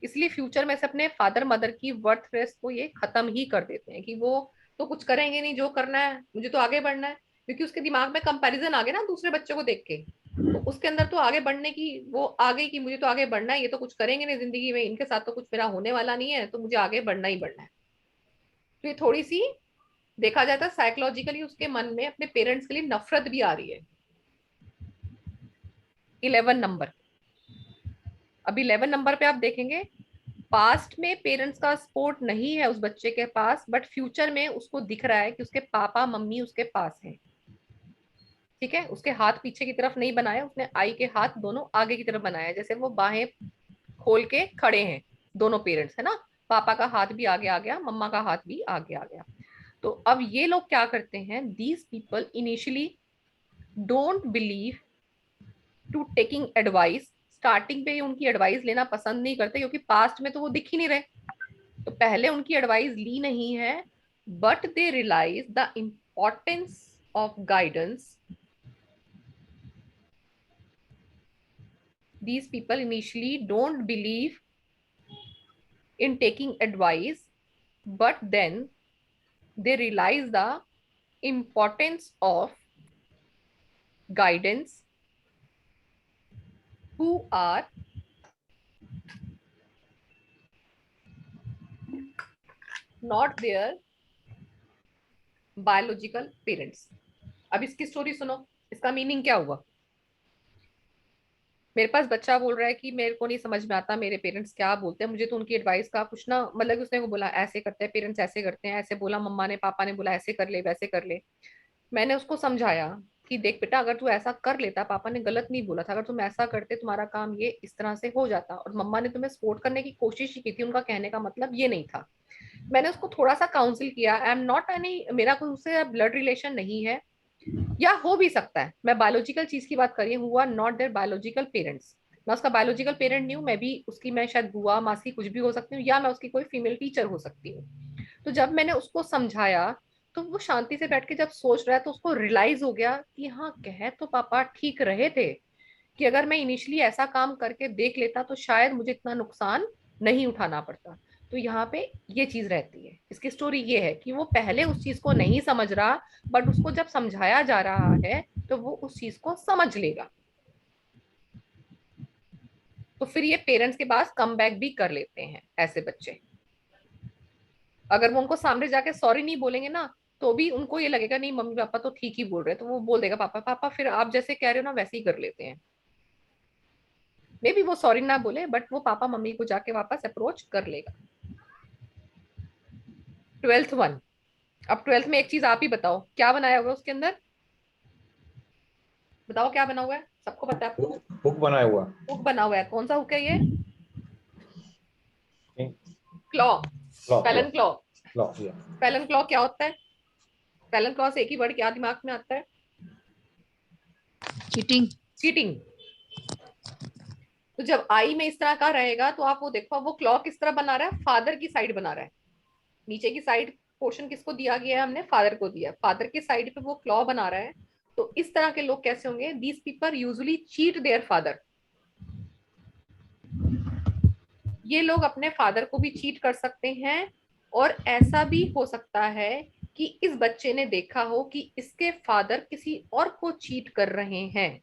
इसलिए फ्यूचर में से अपने फादर मदर की वर्थलेस को ये खत्म ही कर देते हैं कि वो तो कुछ करेंगे नहीं, जो करना है मुझे तो आगे बढ़ना है। क्योंकि उसके दिमाग में कंपैरिजन आ गया ना दूसरे बच्चों को देख के, तो उसके अंदर तो आगे बढ़ने की वो आ गई कि मुझे तो आगे बढ़ना है, ये तो कुछ करेंगे नहीं जिंदगी में, इनके साथ तो कुछ मेरा होने वाला नहीं है, तो मुझे आगे बढ़ना ही बढ़ना है। तो ये थोड़ी सी देखा जाता है साइकोलॉजिकली उसके मन में अपने पेरेंट्स के लिए नफरत भी आ रही है। 11 नंबर, अब 11 नंबर पे आप देखेंगे, पास्ट में पेरेंट्स का सपोर्ट नहीं है उस बच्चे के पास, बट फ्यूचर में उसको दिख रहा है कि उसके पापा मम्मी उसके पास हैं। ठीक है, उसके हाथ पीछे की तरफ नहीं बनाया उसने, आई के हाथ दोनों आगे की तरफ बनाया, जैसे वो बाहें खोल के खड़े हैं दोनों पेरेंट्स, है ना। पापा का हाथ भी आगे आ गया, मम्मा का हाथ भी आगे आ गया। तो अब ये लोग क्या करते हैं, these people initially don't believe to taking advice. Starting पे उनकी एडवाइस लेना पसंद नहीं करते, क्योंकि पास्ट में तो वो दिख ही नहीं रहे, तो पहले उनकी एडवाइस ली नहीं है। But they realise the importance of guidance. These people initially don't believe in taking advice, but then they realize the importance of guidance, who are not their biological parents. अब इसकी स्टोरी सुनो, इसका meaning क्या हुआ। मेरे पास बच्चा बोल रहा है कि मेरे को नहीं समझ में आता मेरे पेरेंट्स क्या बोलते हैं, मुझे तो उनकी एडवाइस का कुछ ना मतलब, उसने को बोला ऐसे करते हैं पेरेंट्स, ऐसे करते हैं, ऐसे बोला मम्मा ने पापा ने बोला ऐसे कर ले वैसे कर ले। मैंने उसको समझाया कि देख बेटा, अगर तू ऐसा कर लेता, पापा ने गलत नहीं बोला था, अगर तुम ऐसा करते तुम्हारा काम ये इस तरह से हो जाता, और मम्मा ने तुम्हें सपोर्ट करने की कोशिश ही की थी, उनका कहने का मतलब ये नहीं था। मैंने उसको थोड़ा सा काउंसिल किया, आई एम नॉट एनी, मेरा कोई उससे ब्लड रिलेशन नहीं है, या हो भी सकता है, मैं बायोलॉजिकल चीज की बात कर रही हूँ, हुआ नॉट देयर बायोलॉजिकल पेरेंट्स। मैं उसका बायोलॉजिकल पेरेंट नहीं हूँ, मैं भी उसकी, मैं शायद बुआ मासी कुछ भी हो सकती हूँ, या मैं उसकी कोई फीमेल टीचर हो सकती हूँ। तो जब मैंने उसको समझाया, तो वो शांति से बैठ के जब सोच रहा है, तो उसको रियलाइज हो गया कि हाँ, कह तो पापा ठीक रहे थे, कि अगर मैं इनिशियली ऐसा काम करके देख लेता तो शायद मुझे इतना नुकसान नहीं उठाना पड़ता। तो यहाँ पे ये चीज रहती है, इसकी स्टोरी ये है कि वो पहले उस चीज को नहीं समझ रहा, बट उसको जब समझाया जा रहा है तो वो उस चीज को समझ लेगा। तो फिर ये पेरेंट्स के पास कम बैक भी कर लेते हैं ऐसे बच्चे। अगर वो उनको सामने जाके सॉरी नहीं बोलेंगे ना, तो भी उनको ये लगेगा नहीं मम्मी पापा तो ठीक ही बोल रहे हैं, तो वो बोल देगा पापा पापा फिर आप जैसे कह रहे हो ना वैसे ही कर लेते हैं। मे बी वो सॉरी ना बोले, बट वो पापा मम्मी को जाके वापस अप्रोच कर लेगा। 12th वन, अब 12th में एक चीज आप ही बताओ क्या बनाया हुआ है उसके अंदर, बताओ क्या बना हुआ है, सबको पता है आपको। हुक बनाया हुआ। हुक बना हुआ है, कौन सा हुक है ये, क्लॉ, फैलन क्लॉ। फैलन क्लॉ क्या होता है, फैलन क्लॉ से एक ही वर्ड क्या दिमाग में आता है, चीटिंग। चीटिंग। तो जब आई में इस तरह का रहेगा, तो आप वो देखो वो क्लॉ किस तरह बना रहा है, फादर की साइड बना रहा है, नीचे की साइड पोर्शन किसको दिया गया है, हमने फादर को दिया, फादर के साइड पे वो क्लॉ बना रहा है। तो इस तरह के लोग कैसे होंगे, these people usually cheat their father. ये लोग अपने फादर को भी चीट कर सकते हैं, और ऐसा भी हो सकता है कि इस बच्चे ने देखा हो कि इसके फादर किसी और को चीट कर रहे हैं,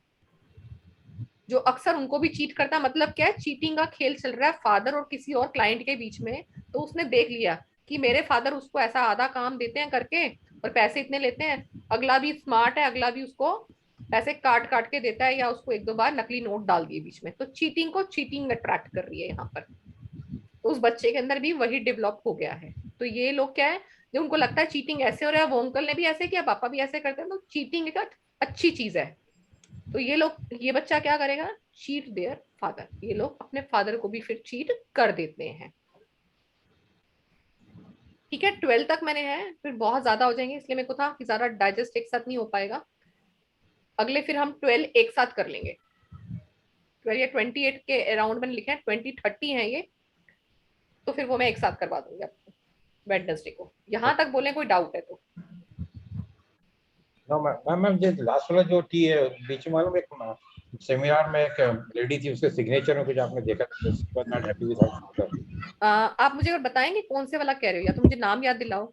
जो अक्सर उनको भी चीट करता है। मतलब क्या है, चीटिंग का खेल चल रहा है फादर और किसी और क्लाइंट के बीच में। तो उसने देख लिया कि मेरे फादर उसको ऐसा आधा काम देते हैं करके और पैसे इतने लेते हैं, अगला भी स्मार्ट है, अगला भी उसको पैसे काट काट के देता है, या उसको एक दो बार नकली नोट डाल दिए बीच में, तो चीटिंग को चीटिंग अट्रैक्ट कर रही है यहाँ पर। तो उस बच्चे के अंदर भी वही डेवलप हो गया है। तो ये लोग क्या है, जो उनको लगता है चीटिंग ऐसे हो रहा है, वो अंकल ने भी ऐसे किया, पापा भी ऐसे करते हैं, तो चीटिंग एक अच्छी चीज है। तो ये लोग, ये बच्चा क्या करेगा, चीट देयर फादर। ये लोग अपने फादर को भी फिर चीट कर देते हैं। ठीक है, 12 तक मैंने है, फिर बहुत ज्यादा हो जाएंगे, इसलिए मेरे को था कि ज्यादा डाइजेस्ट एक साथ नहीं हो पाएगा। अगले फिर हम 12 एक साथ कर लेंगे। 12 या 28 के अराउंड मैंने लिखा है, 20-30 है ये, तो फिर वो मैं एक साथ करवा दूंगी आपको वेडनेसडे को। यहाँ तक बोले कोई डाउट है तो। मैम जो लास्ट वाला जो टी है बीच में, मालूम एक सेमिनार में एक लेडी थी, उसके सिग्नेचर में कुछ आपने देखा था, not happy with her father. आप मुझे अगर बताएंगे कौन से वाला कह रहे हो, या तो मुझे नाम याद दिलाओ।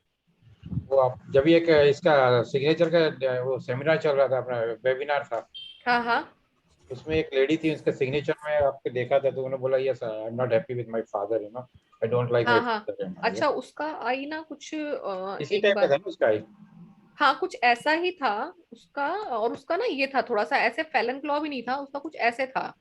वो आप जब एक इसका सिग्नेचर का वो सेमिनार चल रहा था, अपना वेबिनार था, हाँ हाँ उसमें एक लेडी थी, उसका सिग्नेचर में आपके देखा था, तो उन्होंने बोला yes I am not happy with my father, you know I don't like my हाँ। फादर। अच्छा, उसका आई ना कुछ इसी एक टाइप का बार, था ना उसका आई। हाँ कुछ ऐसा ही था उसका। और उसका ना ये था थोड़ा सा ऐसे फैलन क्लॉ भी नहीं था उसका, कुछ ऐसे था।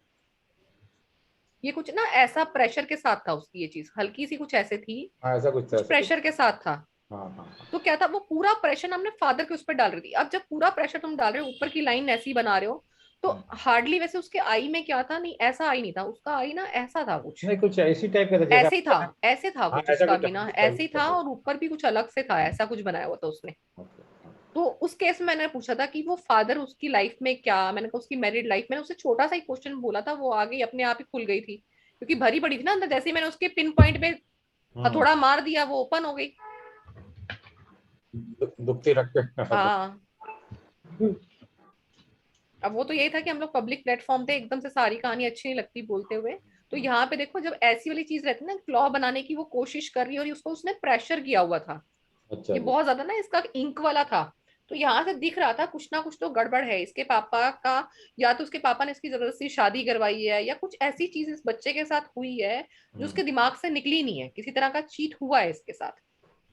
ये कुछ ना ऐसा प्रेशर के साथ था उसकी, ये चीज हल्की सी कुछ ऐसे थी, हाँ ऐसा कुछ था, कुछ ऐसा कुछ। प्रेशर के साथ था। हाँ हाँ तो क्या था, वो पूरा प्रेशर हमने फादर के उस पर डाल रही थी। अब जब पूरा प्रेशर तुम डाल रहे हो, ऊपर की लाइन ऐसी बना रहे हो, तो हार्डली वैसे उसके आई में क्या था, नहीं ऐसा आई नहीं था उसका, आई ना ऐसा था कुछ, नहीं कुछ इसी टाइप का था जैसा ऐसे ही था, आपने बताया। ऐसे था हाँ कुछ ऐसा उसका कुछ भी ना, था, ऐसे ही था, और ऊपर भी कुछ अलग से था, ऐसा कुछ बनाया हुआ था उसने। तो उस केस में मैंने पूछा था कि वो फादर उसकी लाइफ में क्या, मैंने कहा उसकी मैरिड लाइफ में, उससे छोटा सा ही क्वेश्चन बोला था, वो आगे अपने आप ही खुल गई थी, क्योंकि भरी पड़ी थी ना अंदर। जैसे ही मैंने उसके पिन पॉइंट पे हथौड़ा मार दिया, वो ओपन हो गई। दुखती रख के। हाँ, अब वो तो यही था कि हम लोग पब्लिक प्लेटफॉर्म पे एकदम से सारी कहानी अच्छी नहीं लगती बोलते हुए। तो यहाँ पे देखो, जब ऐसी वाली चीज रहती है ना, क्लॉ बनाने की वो कोशिश कर रही है, और उसको उसने प्रेशर किया हुआ था, अच्छा ये जी। बहुत ज्यादा ना इसका इंक वाला था। तो यहाँ से दिख रहा था कुछ ना कुछ तो गड़बड़ है इसके पापा का, या तो उसके पापा ने इसकी जबरदस्ती शादी करवाई है, या कुछ ऐसी चीज इस बच्चे के साथ हुई है जो उसके दिमाग से निकली नहीं है, किसी तरह का चीट हुआ है इसके साथ।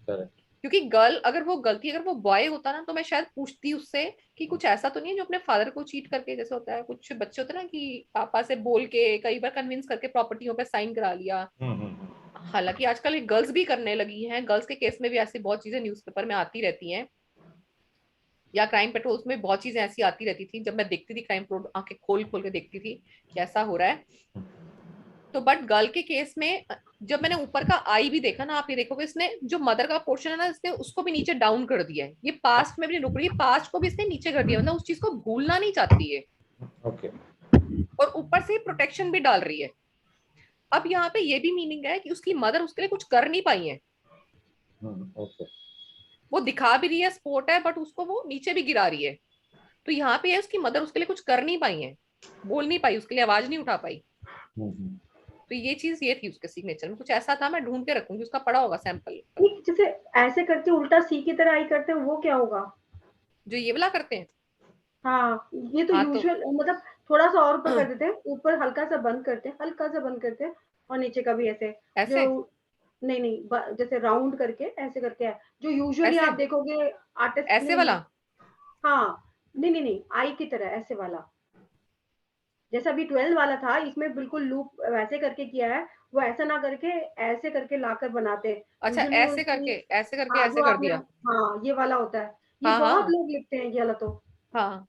करेक्ट। क्योंकि गर्ल, अगर वो गलती, अगर वो बॉय होता ना, तो मैं शायद पूछती उससे कि कुछ ऐसा तो नहीं है जो अपने फादर को चीट करके, जैसे होता है कुछ बच्चे होते हैं ना कि पापा से बोल के कई बार कन्विंस करके प्रॉपर्टियों पे साइन करा लिया। हालांकि आजकल गर्ल्स भी करने लगी हैं, गर्ल्स के केस में भी ऐसी बहुत चीजें न्यूज़पेपर में आती रहती हैं, या क्राइम पेट्रोल में बहुत चीजें ऐसी आती रहती थी। जब मैं देखती थी क्राइम पेट्रोल, आंखें खोल खोल के देखती थी कि ऐसा हो रहा है। तो बट गर्ल के केस में जब मैंने ऊपर का आई भी देखा ना, आप ये देखोगे इसने जो मदर का पोर्शन है ना, इसने उसको भी नीचे डाउन कर दिया है। ये पास्ट में भी नहीं रुक रही है, पास्ट को भी इसने नीचे कर दिया, मतलब उस चीज को भूलना नहीं चाहती है, ओके। और ऊपर से प्रोटेक्शन भी डाल रही है। अब यहाँ पे ये भी मीनिंग है कि उसकी मदर उसके लिए कुछ कर नहीं पाई है। ओके। वो दिखा भी रही है सपोर्ट है, बट उसको वो नीचे भी गिरा रही है। तो यहाँ पे है उसकी मदर उसके लिए कुछ कर नहीं पाई है, बोल नहीं पाई, उसके लिए आवाज नहीं उठा पाई। तो ये चीज ये थी उसके सिग्नेचर में, कुछ ऐसा था, मैं ढूंढ के रखूंगी, उसका पड़ा होगा सैंपल। जैसे ऐसे करके उल्टा सी की तरह आई करते हैं, वो क्या होगा? जो ये वाला करते हैं, हाँ, ये तो हाँ तो यूजुअल, मतलब थोड़ा सा और ऊपर कर देते हैं, ऊपर हल्का सा बंद करते हैं, हल्का सा बंद करते हैं, और नीचे का भी ऐसे ऐसे जो नहीं जैसे राउंड करके ऐसे करके है, जो यूजुअली ऐसे आप देखोगे आर्टिस्ट। ऐसे वाला। हाँ, नहीं आई की तरह ऐसे वाला, जैसा अभी 12 वाला था, इसमें बिल्कुल लूप वैसे करके किया है, वो ऐसा ना करके ऐसे करके लाकर बनाते हैं अच्छा, यूजुअली वो ऐसे करके, ऐसे करके हाँ, ऐसे जो कर आपने, दिया। हाँ ये वाला होता है, ये हाँ बहुत हाँ लोग लिखते हैं ये वाला तो, हाँ,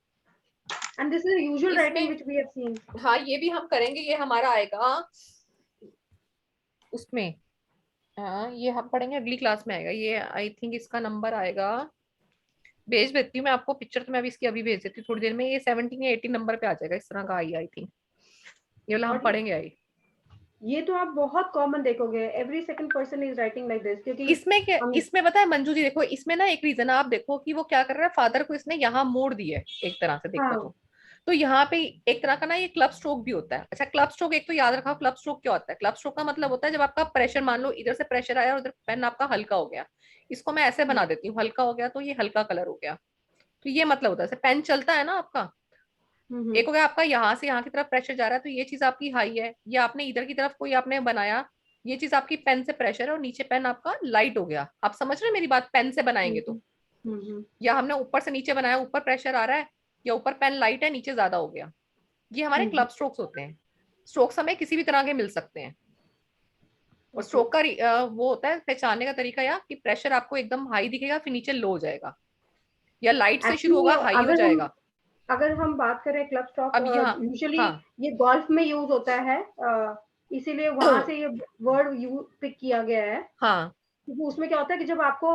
and this is usual writing इसमें व्हिच वी हैव सीन। हाँ ये भी हम करेंगे, ये हमारा आएगा उसमें। हाँ ये हम पढ़ेंगे, अगली क्लास में आएगा ये, आई थिंक इसका नंबर आएगा, भेज देती हूँ मैं आपको पिक्चर, तो मैं अभी इसकी अभी भेज देती हूँ थोड़ी देर में। ये 17 या 18 नंबर पे आ जाएगा, इस तरह का आई थिंक, ये वाला हम और पढ़ेंगे आई। ये तो आप बहुत कॉमन देखोगे, every second person is writing like this, क्योंकि इसमें क्या, हम इसमें पता है मंजू जी, देखो इसमें ना एक रीजन आप देखो कि वो क्या कर रहा है, फादर को इसने यहाँ मोड़ दिया है एक तरह से देखो हाँ तो यहाँ पे एक तरह का ना ये क्लब स्ट्रोक भी होता है। अच्छा, क्लब स्ट्रोक एक तो याद रखा, क्लब स्ट्रोक क्या होता है, क्लब स्ट्रोक का मतलब होता है जब आपका प्रेशर, मान लो इधर से प्रेशर आया और उधर पेन आपका हल्का हो गया, इसको मैं ऐसे बना देती हूँ, हल्का हो गया तो ये हल्का कलर हो गया, तो ये मतलब होता है पेन चलता है ना आपका, एक हो गया आपका यहाँ से यहाँ की तरफ प्रेशर जा रहा है, तो ये चीज आपकी हाई है, ये आपने इधर की तरफ कोई आपने बनाया, ये चीज आपकी पेन से प्रेशर है, और नीचे पेन आपका लाइट हो गया। आप समझ रहे हैं मेरी बात, पेन से बनाएंगे तो, या हमने ऊपर से नीचे बनाया, ऊपर प्रेशर आ रहा है या ऊपर पेन लाइट है नीचे ज्यादा हो गया, ये हमारे क्लब स्ट्रोक्स होते हैं। स्ट्रोक्स हमें किसी भी तरह के मिल सकते हैं, और स्ट्रोक का वो होता है पहचानने का तरीका या कि प्रेशर आपको एकदम हाई दिखेगा फिर नीचे लो हो जाएगा, या लाइट से शुरू होगा हाई हो जाएगा। अगर हम बात करें क्लब स्ट्रोक, अब यहाँ यूजुअली हाँ ये गोल्फ में यूज होता है, इसीलिए वहां से ये वर्ड पिक किया गया है। हाँ क्योंकि उसमें क्या होता है कि जब आपको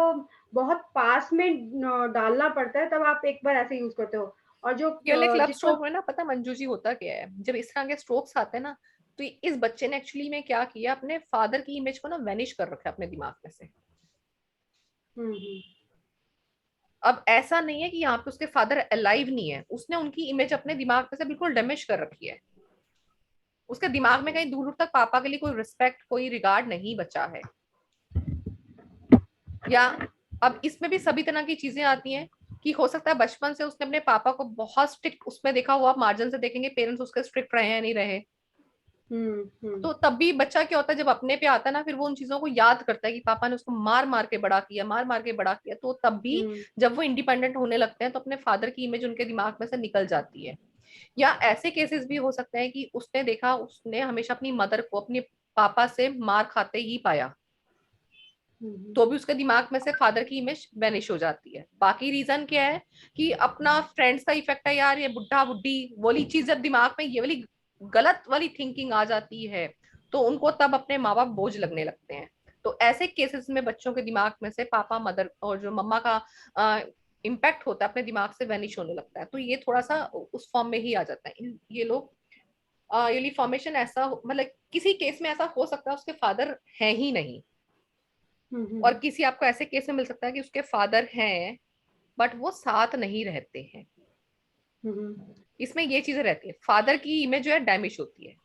बहुत पास में डालना पड़ता है तब आप एक बार ऐसे यूज करते हो, और जो ये वाले क्लब जितना स्ट्रोक में ना पता मंजू जी होता क्या है, जब इस तरह के स्ट्रोक्स आते हैं ना, तो इस बच्चे ने एक्चुअली में क्या किया, अपने फादर की इमेज को ना वैनिश कर रखा है अपने दिमाग में से। अब ऐसा नहीं है कि यहाँ पे उसके फादर अलाइव नहीं है, उसने उनकी इमेज अपने दिमाग में से बिल्कुल डैमेज कर रखी है। उसके दिमाग में कहीं दूर दूर तक पापा के लिए कोई रिस्पेक्ट कोई रिगार्ड नहीं बचा है। या अब इसमें भी सभी तरह की चीजें आती हैं कि हो सकता है बचपन से उसने अपने पापा को बहुत स्ट्रिक्ट उसमें देखा हुआ, आप मार्जिन से देखेंगे पेरेंट्स उसके स्ट्रिक्ट रहे या नहीं रहे। तो तब भी बच्चा क्या होता है जब अपने पे आता है ना, फिर वो उन चीजों को याद करता है कि पापा ने उसको मार मार के बड़ा किया, मार मार के बड़ा किया। तो तब भी जब वो इंडिपेंडेंट होने लगते हैं तो अपने फादर की इमेज उनके दिमाग में से निकल जाती है। या ऐसे केसेस भी हो सकते हैं कि उसने देखा, उसने हमेशा अपनी मदर को अपने पापा से मार खाते ही पाया, तो भी उसके दिमाग में से फादर की इमेज वैनिश हो जाती है। बाकी रीजन क्या है कि अपना फ्रेंड्स का इफेक्ट है यार, ये बुढ़ा बुढ़ी वाली चीज जब दिमाग में ये वाली गलत वाली थिंकिंग आ जाती है तो उनको तब अपने माँ बाप बोझ लगने लगते हैं। तो ऐसे केसेस में बच्चों के दिमाग में से पापा मदर और जो मम्मा का इम्पैक्ट होता है अपने दिमाग से वैनिश होने लगता है। तो ये थोड़ा सा उस फॉर्म में ही आ जाता है। ये लोग ये फॉर्मेशन ऐसा मतलब किसी केस में ऐसा हो सकता है उसके फादर है ही नहीं, और किसी आपको ऐसे केस में मिल सकता है कि उसके फादर हैं बट वो साथ नहीं रहते हैं। इसमें ये चीजें रहती है, फादर की इमेज जो है डैमेज होती है,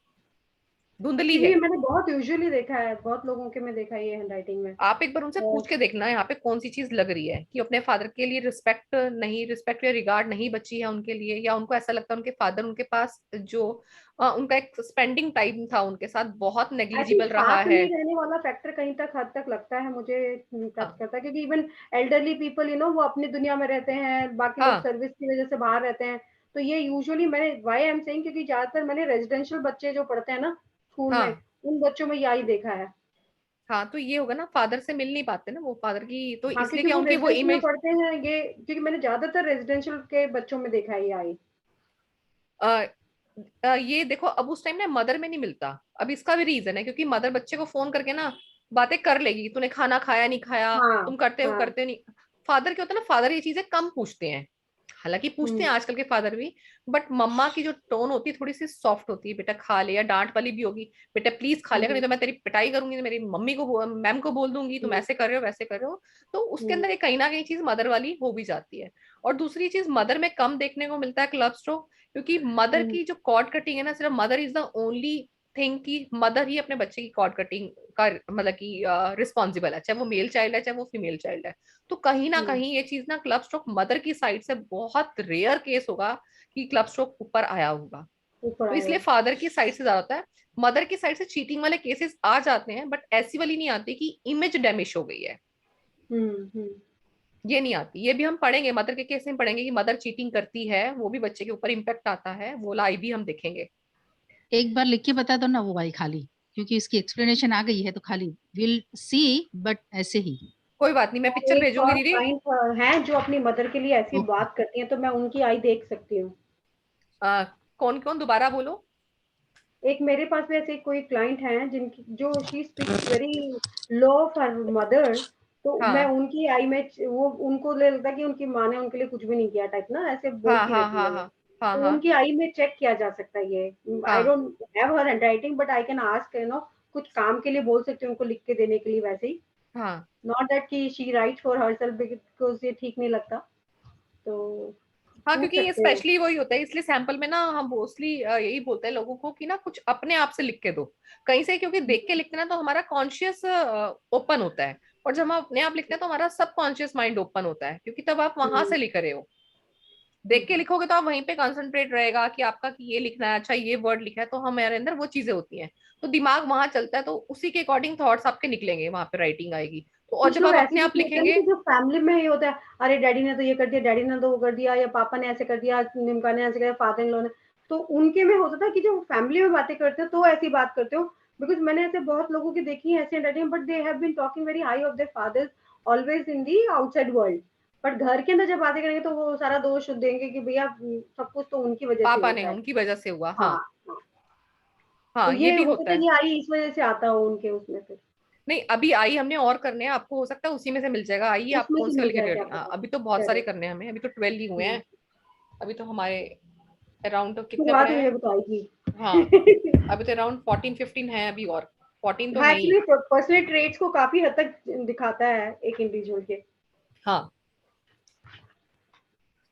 धुंधली है। ये मैंने बहुत यूजुअली देखा है, बहुत लोगों के में देखा है ये हैंडराइटिंग में। आप एक बार उनसे पूछ के देखना यहाँ पे कौन सी चीज लग रही है कि अपने फादर के लिए रिस्पेक्ट या रिगार्ड नहीं बची है उनके लिए, या उनको ऐसा लगता है उनके फादर उनके पास जो उनका एक स्पेंडिंग टाइम था उनके साथ बहुत आई थिंक नेग्लिजिबल रहा साथ है। नहीं रहने वाला फैक्टर कहीं तक हद तक लगता है मुझे टच हाँ करता है, क्योंकि इवन एल्डरली पीपल वो अपनी दुनिया में रहते हैं, बाकी लोग हाँ सर्विस की वजह से बाहर रहते हैं। तो ये यूजुअली मैंने व्हाई आई एम सेइंग, क्योंकि ज्यादातर मैंने रेजिडेंशियल बच्चे जो पढ़ते हैं ना स्कूल में, हाँ उन बच्चों में यही देखा है। हाँ, तो ये होगा ना फादर से मिल नहीं पाते ना वो फादर की, तो हाँ, इसलिए क्योंकि क्या वो उनकी वो रेजिडेंशियल में इमेज पढ़ते हैं ये, क्योंकि मैंने ज्यादातर रेजिडेंशियल के बच्चों में देखा है ये आई। ये देखो अब उस टाइम ना मदर में नहीं मिलता। अब इसका भी रीजन है क्योंकि मदर बच्चे को फोन करके ना बातें कर लेगी, तूने खाना खाया नहीं खाया, हाँ तुम करते हो हाँ। करते नहीं। फादर क्या होता है ना, फादर ये चीजें कम पूछते हैं, हालांकि पूछते हैं आजकल के फादर भी, बट मम्मा की जो टोन होती है थोड़ी सी सॉफ्ट होती है, बेटा खा ले, या डांट वाली भी होगी, बेटा प्लीज खा ले, नहीं तो मैं तेरी पिटाई करूंगी, मेरी मम्मी को मैम को बोल दूंगी तुम ऐसे कर रहे हो वैसे कर रहे हो। तो उसके अंदर एक कहीं ना कहीं चीज मदर वाली हो भी जाती है। और दूसरी चीज मदर में कम देखने को मिलता है क्लब स्ट्रोक, क्योंकि मदर की जो कॉर्ड कटिंग है ना, सिर्फ mother is the only thing कि मदर ही अपने बच्चे की कॉर्ड कटिंग का मतलब कि रिस्पॉन्सिबल है, चाहे वो मेल चाइल्ड है चाहे वो फीमेल चाइल्ड है। तो कहीं ना कहीं ये चीज ना क्लब स्ट्रोक मदर की साइड से बहुत रेयर केस होगा कि क्लब स्ट्रोक ऊपर आया होगा, ऊपर तो इसलिए आएगा। फादर की साइड से ज्यादा होता है। मदर की साइड से चीटिंग वाले केसेस आ जाते हैं बट ऐसी वाली नहीं आती कि इमेज डैमेज हो गई है, ये नहीं आती। ये भी हम पढ़ेंगे, मदर के केस में पढ़ेंगे कि मदर चीटिंग करती है, वो भी बच्चे के ऊपर इम्पेक्ट आता है, वो लाई भी हम देखेंगे। एक बार लिख के बता दो ना वो भाई खाली, क्योंकि इसकी एक्सप्लेनेशन आ गई है तो खाली विल सी, बट ऐसे ही। कोई बात नहीं, मैं पिक्चर एक भेजूंगी और दीदी। क्लाइंट हैं जो अपनी मदर के लिए ऐसी ओके। बात करती हैं, तो मैं उनकी आई देख सकती हूँ। कौन कौन दोबारा बोलो। एक मेरे पास भी ऐसे कोई क्लाइंट हैं जिनकी जो she speaks very low of her mother, तो मैं हाँ उनकी आई में वो उनको ले लगता है कि उनकी माँ ने उनके लिए कुछ भी नहीं किया टाइप ना, ऐसे हाँ बोलती हाँ रहती हाँ है वो। हाँ हाँ तो हाँ उनकी आई में चेक किया जा सकता है ये। आई हाँ don't have her handwriting, but I can ask कुछ काम के लिए बोल सकती हूँ उनको लिख के देने के लिए वैसे ही। हाँ नॉट दैट कि she write for herself, because ये ठीक नहीं लगता। तो हाँ, पूछ क्योंकि ये सकते हैं। स्पेशली वही होता है, इसलिए सैंपल में ना हम मोस्टली यही बोलते हैं लोगों को कि ना कुछ अपने आप से लिख के दो कहीं से, क्योंकि देख के लिखते हैं ना तो हमारा कॉन्शियस ओपन होता है, और जब हम अपने आप लिखते हैं तो हमारा सब कॉन्शियस माइंड ओपन होता है, क्योंकि तब आप वहां से लिख रहे हो। देख के लिखोगे तो आप वहीं पे कंसंट्रेट रहेगा कि आपका कि ये लिखना है, अच्छा ये वर्ड लिखा है, तो हमारे अंदर वो चीजें होती हैं, तो दिमाग वहां चलता है, तो उसी के अकॉर्डिंग थॉट्स आपके निकलेंगे, वहां पे राइटिंग आएगी। तो और कुछ जब लोग आप ऐसे अपने आप होते हैं लिखेंगे, कि जो फैमिली में ही होता है, अरे डैडी ने तो ये कर दिया, डैडी ने तो वो कर दिया, या पापा ने ऐसे कर दिया, निमका ने ऐसे कर दिया, फादर इन लॉ ने, तो उनके में होता था कि जो फैमिली में बातें करते हो तो ऐसी बात करते हो, बिकॉज मैंने ऐसे बहुत लोगों की देखी है ऐसे daddy, but they have been talking very high of their fathers always in the outside world, but घर के अंदर जब बातें करेंगे तो वो सारा दोष देंगे कि भैया सब कुछ तो उनकी वजह से पापा ने, होता है। उनकी वजह से हुआ। हाँ हाँ हाँ, तो हाँ, ये ये भी हो होता सकता है है। कि आई इस वजह से आता हो उनके उसमें, फिर नहीं, अभी आई हमने और करने हैं, आपको हो सकता है उसी में से मिल जाएगा। आई आप उसमें कौन से से वाले मिल के जाए, क्या रेडी? हाँ, पता। अभी तो बहुत सारे करेक्ट। करने हैं हमें, अभी तो 12 ही हुए हैं। अभी तो हमारे अराउंड तो कितने शुरुआत पड़े हुई हैं? है बताएगी। हाँ, अभी तो अराउंड 14-15 है अभी, और 14 तो हाँ, है ही। एक्चुअली पर्सनल ट्रेट्स को काफी हद तक दिखाता है एक इंडिविजुअल के। हाँ,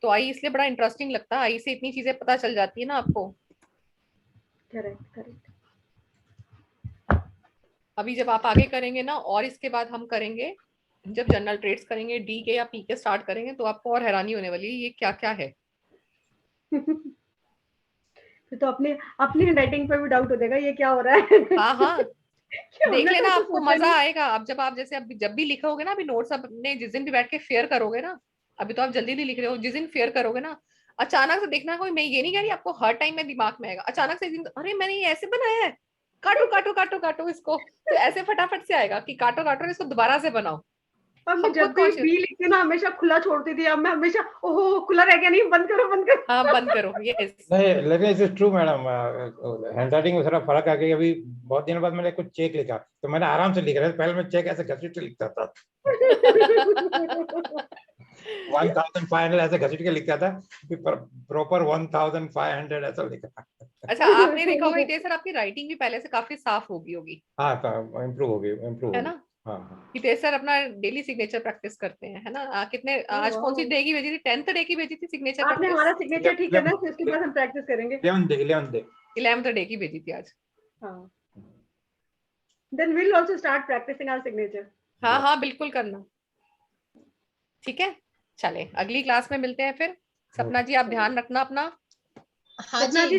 तो आई इसलिए बड़ा इंटरेस्टिंग लगता है, आई से इतनी चीजें पता चल जाती है ना आपको। Correct correct. अभी जब आप आगे करेंगे ना, और इसके बाद हम करेंगे, जब जनरल ट्रेड्स करेंगे, डी के या पी के स्टार्ट करेंगे, तो आपको और हैरानी होने वाली है ये क्या क्या है। फिर तो अपने अपनी हैंडराइटिंग पे भी डाउट हो जाएगा, ये क्या हो रहा है। हाँ हाँ, क्या देख हमने तो लेना, ऐसा आपको सोचा मजा नहीं। आएगा। अब जब आप जैसे अब जब भी लिखोगे ना, अभी नोट्स अपने जिस दिन भी बैठ के फेयर करोगे ना, अभी तो आप जल्दी नहीं लिख रहे हो, जिस दिन फेयर करोगे ना, अचानक से देखना, कोई, मैं ये नहीं कह रही आपको हर टाइम में दिमाग में आएगा, अचानक से एक दिन, अरे मैंने ये ऐसे बनाया है, काटो काटो काटो काटो इसको, तो ऐसे फटाफट से आएगा कि काटो काटो इसको दोबारा से बनाओ। अब मैं हम जब खुद भी कॉन्शियस। बी लिखती ना हमेशा खुला छोड़ती थी, अब मैं हमेशा ओहो खुला रह गया, नहीं बंद करो बंद करो। हाँ, बंद करो, यस। नहीं, लेकिन इट्स ट्रू मैडम, हैंडराइटिंग में थोड़ा फर्क आ गया। अभी बहुत दिनों बाद मैंने कुछ चेक लिखा तो मैंने आराम से लिख रहा था, पहले मैं चेक ऐसे घसीट के लिखता था। 1500 ऐसे घसीट के लिखता था, प्रॉपर 1500 ऐसा लिखा। अच्छा, आपने देखा होगा हितेश सर, आपकी राइटिंग भी पहले से काफी साफ होगी होगी, हाँ, इम्प्रूव हो गई, इम्प्रूव है हो गई। ना? हाँ हाँ। हितेश सर अपना डेली सिग्नेचर प्रैक्टिस करते हैं, है ना? कितने आज कौन सी डे की भेजी थी? 10th डे की भेजी थी सिग्नेचर आपने प्रैक्टिस। हमारा सिग्नेचर ठीक करना है, फिर उसके बाद हम प्रैक्टिस करेंगे। 11th डे 11th डे की भेजी थी आज। हाँ, then we'll also start practicing our signature. हाँ हाँ, बिल्कुल करना। ठीक है, चले अगली क्लास में मिलते हैं फिर। सपना जी, आप ध्यान रखना अपना। हाँ सपना जी जी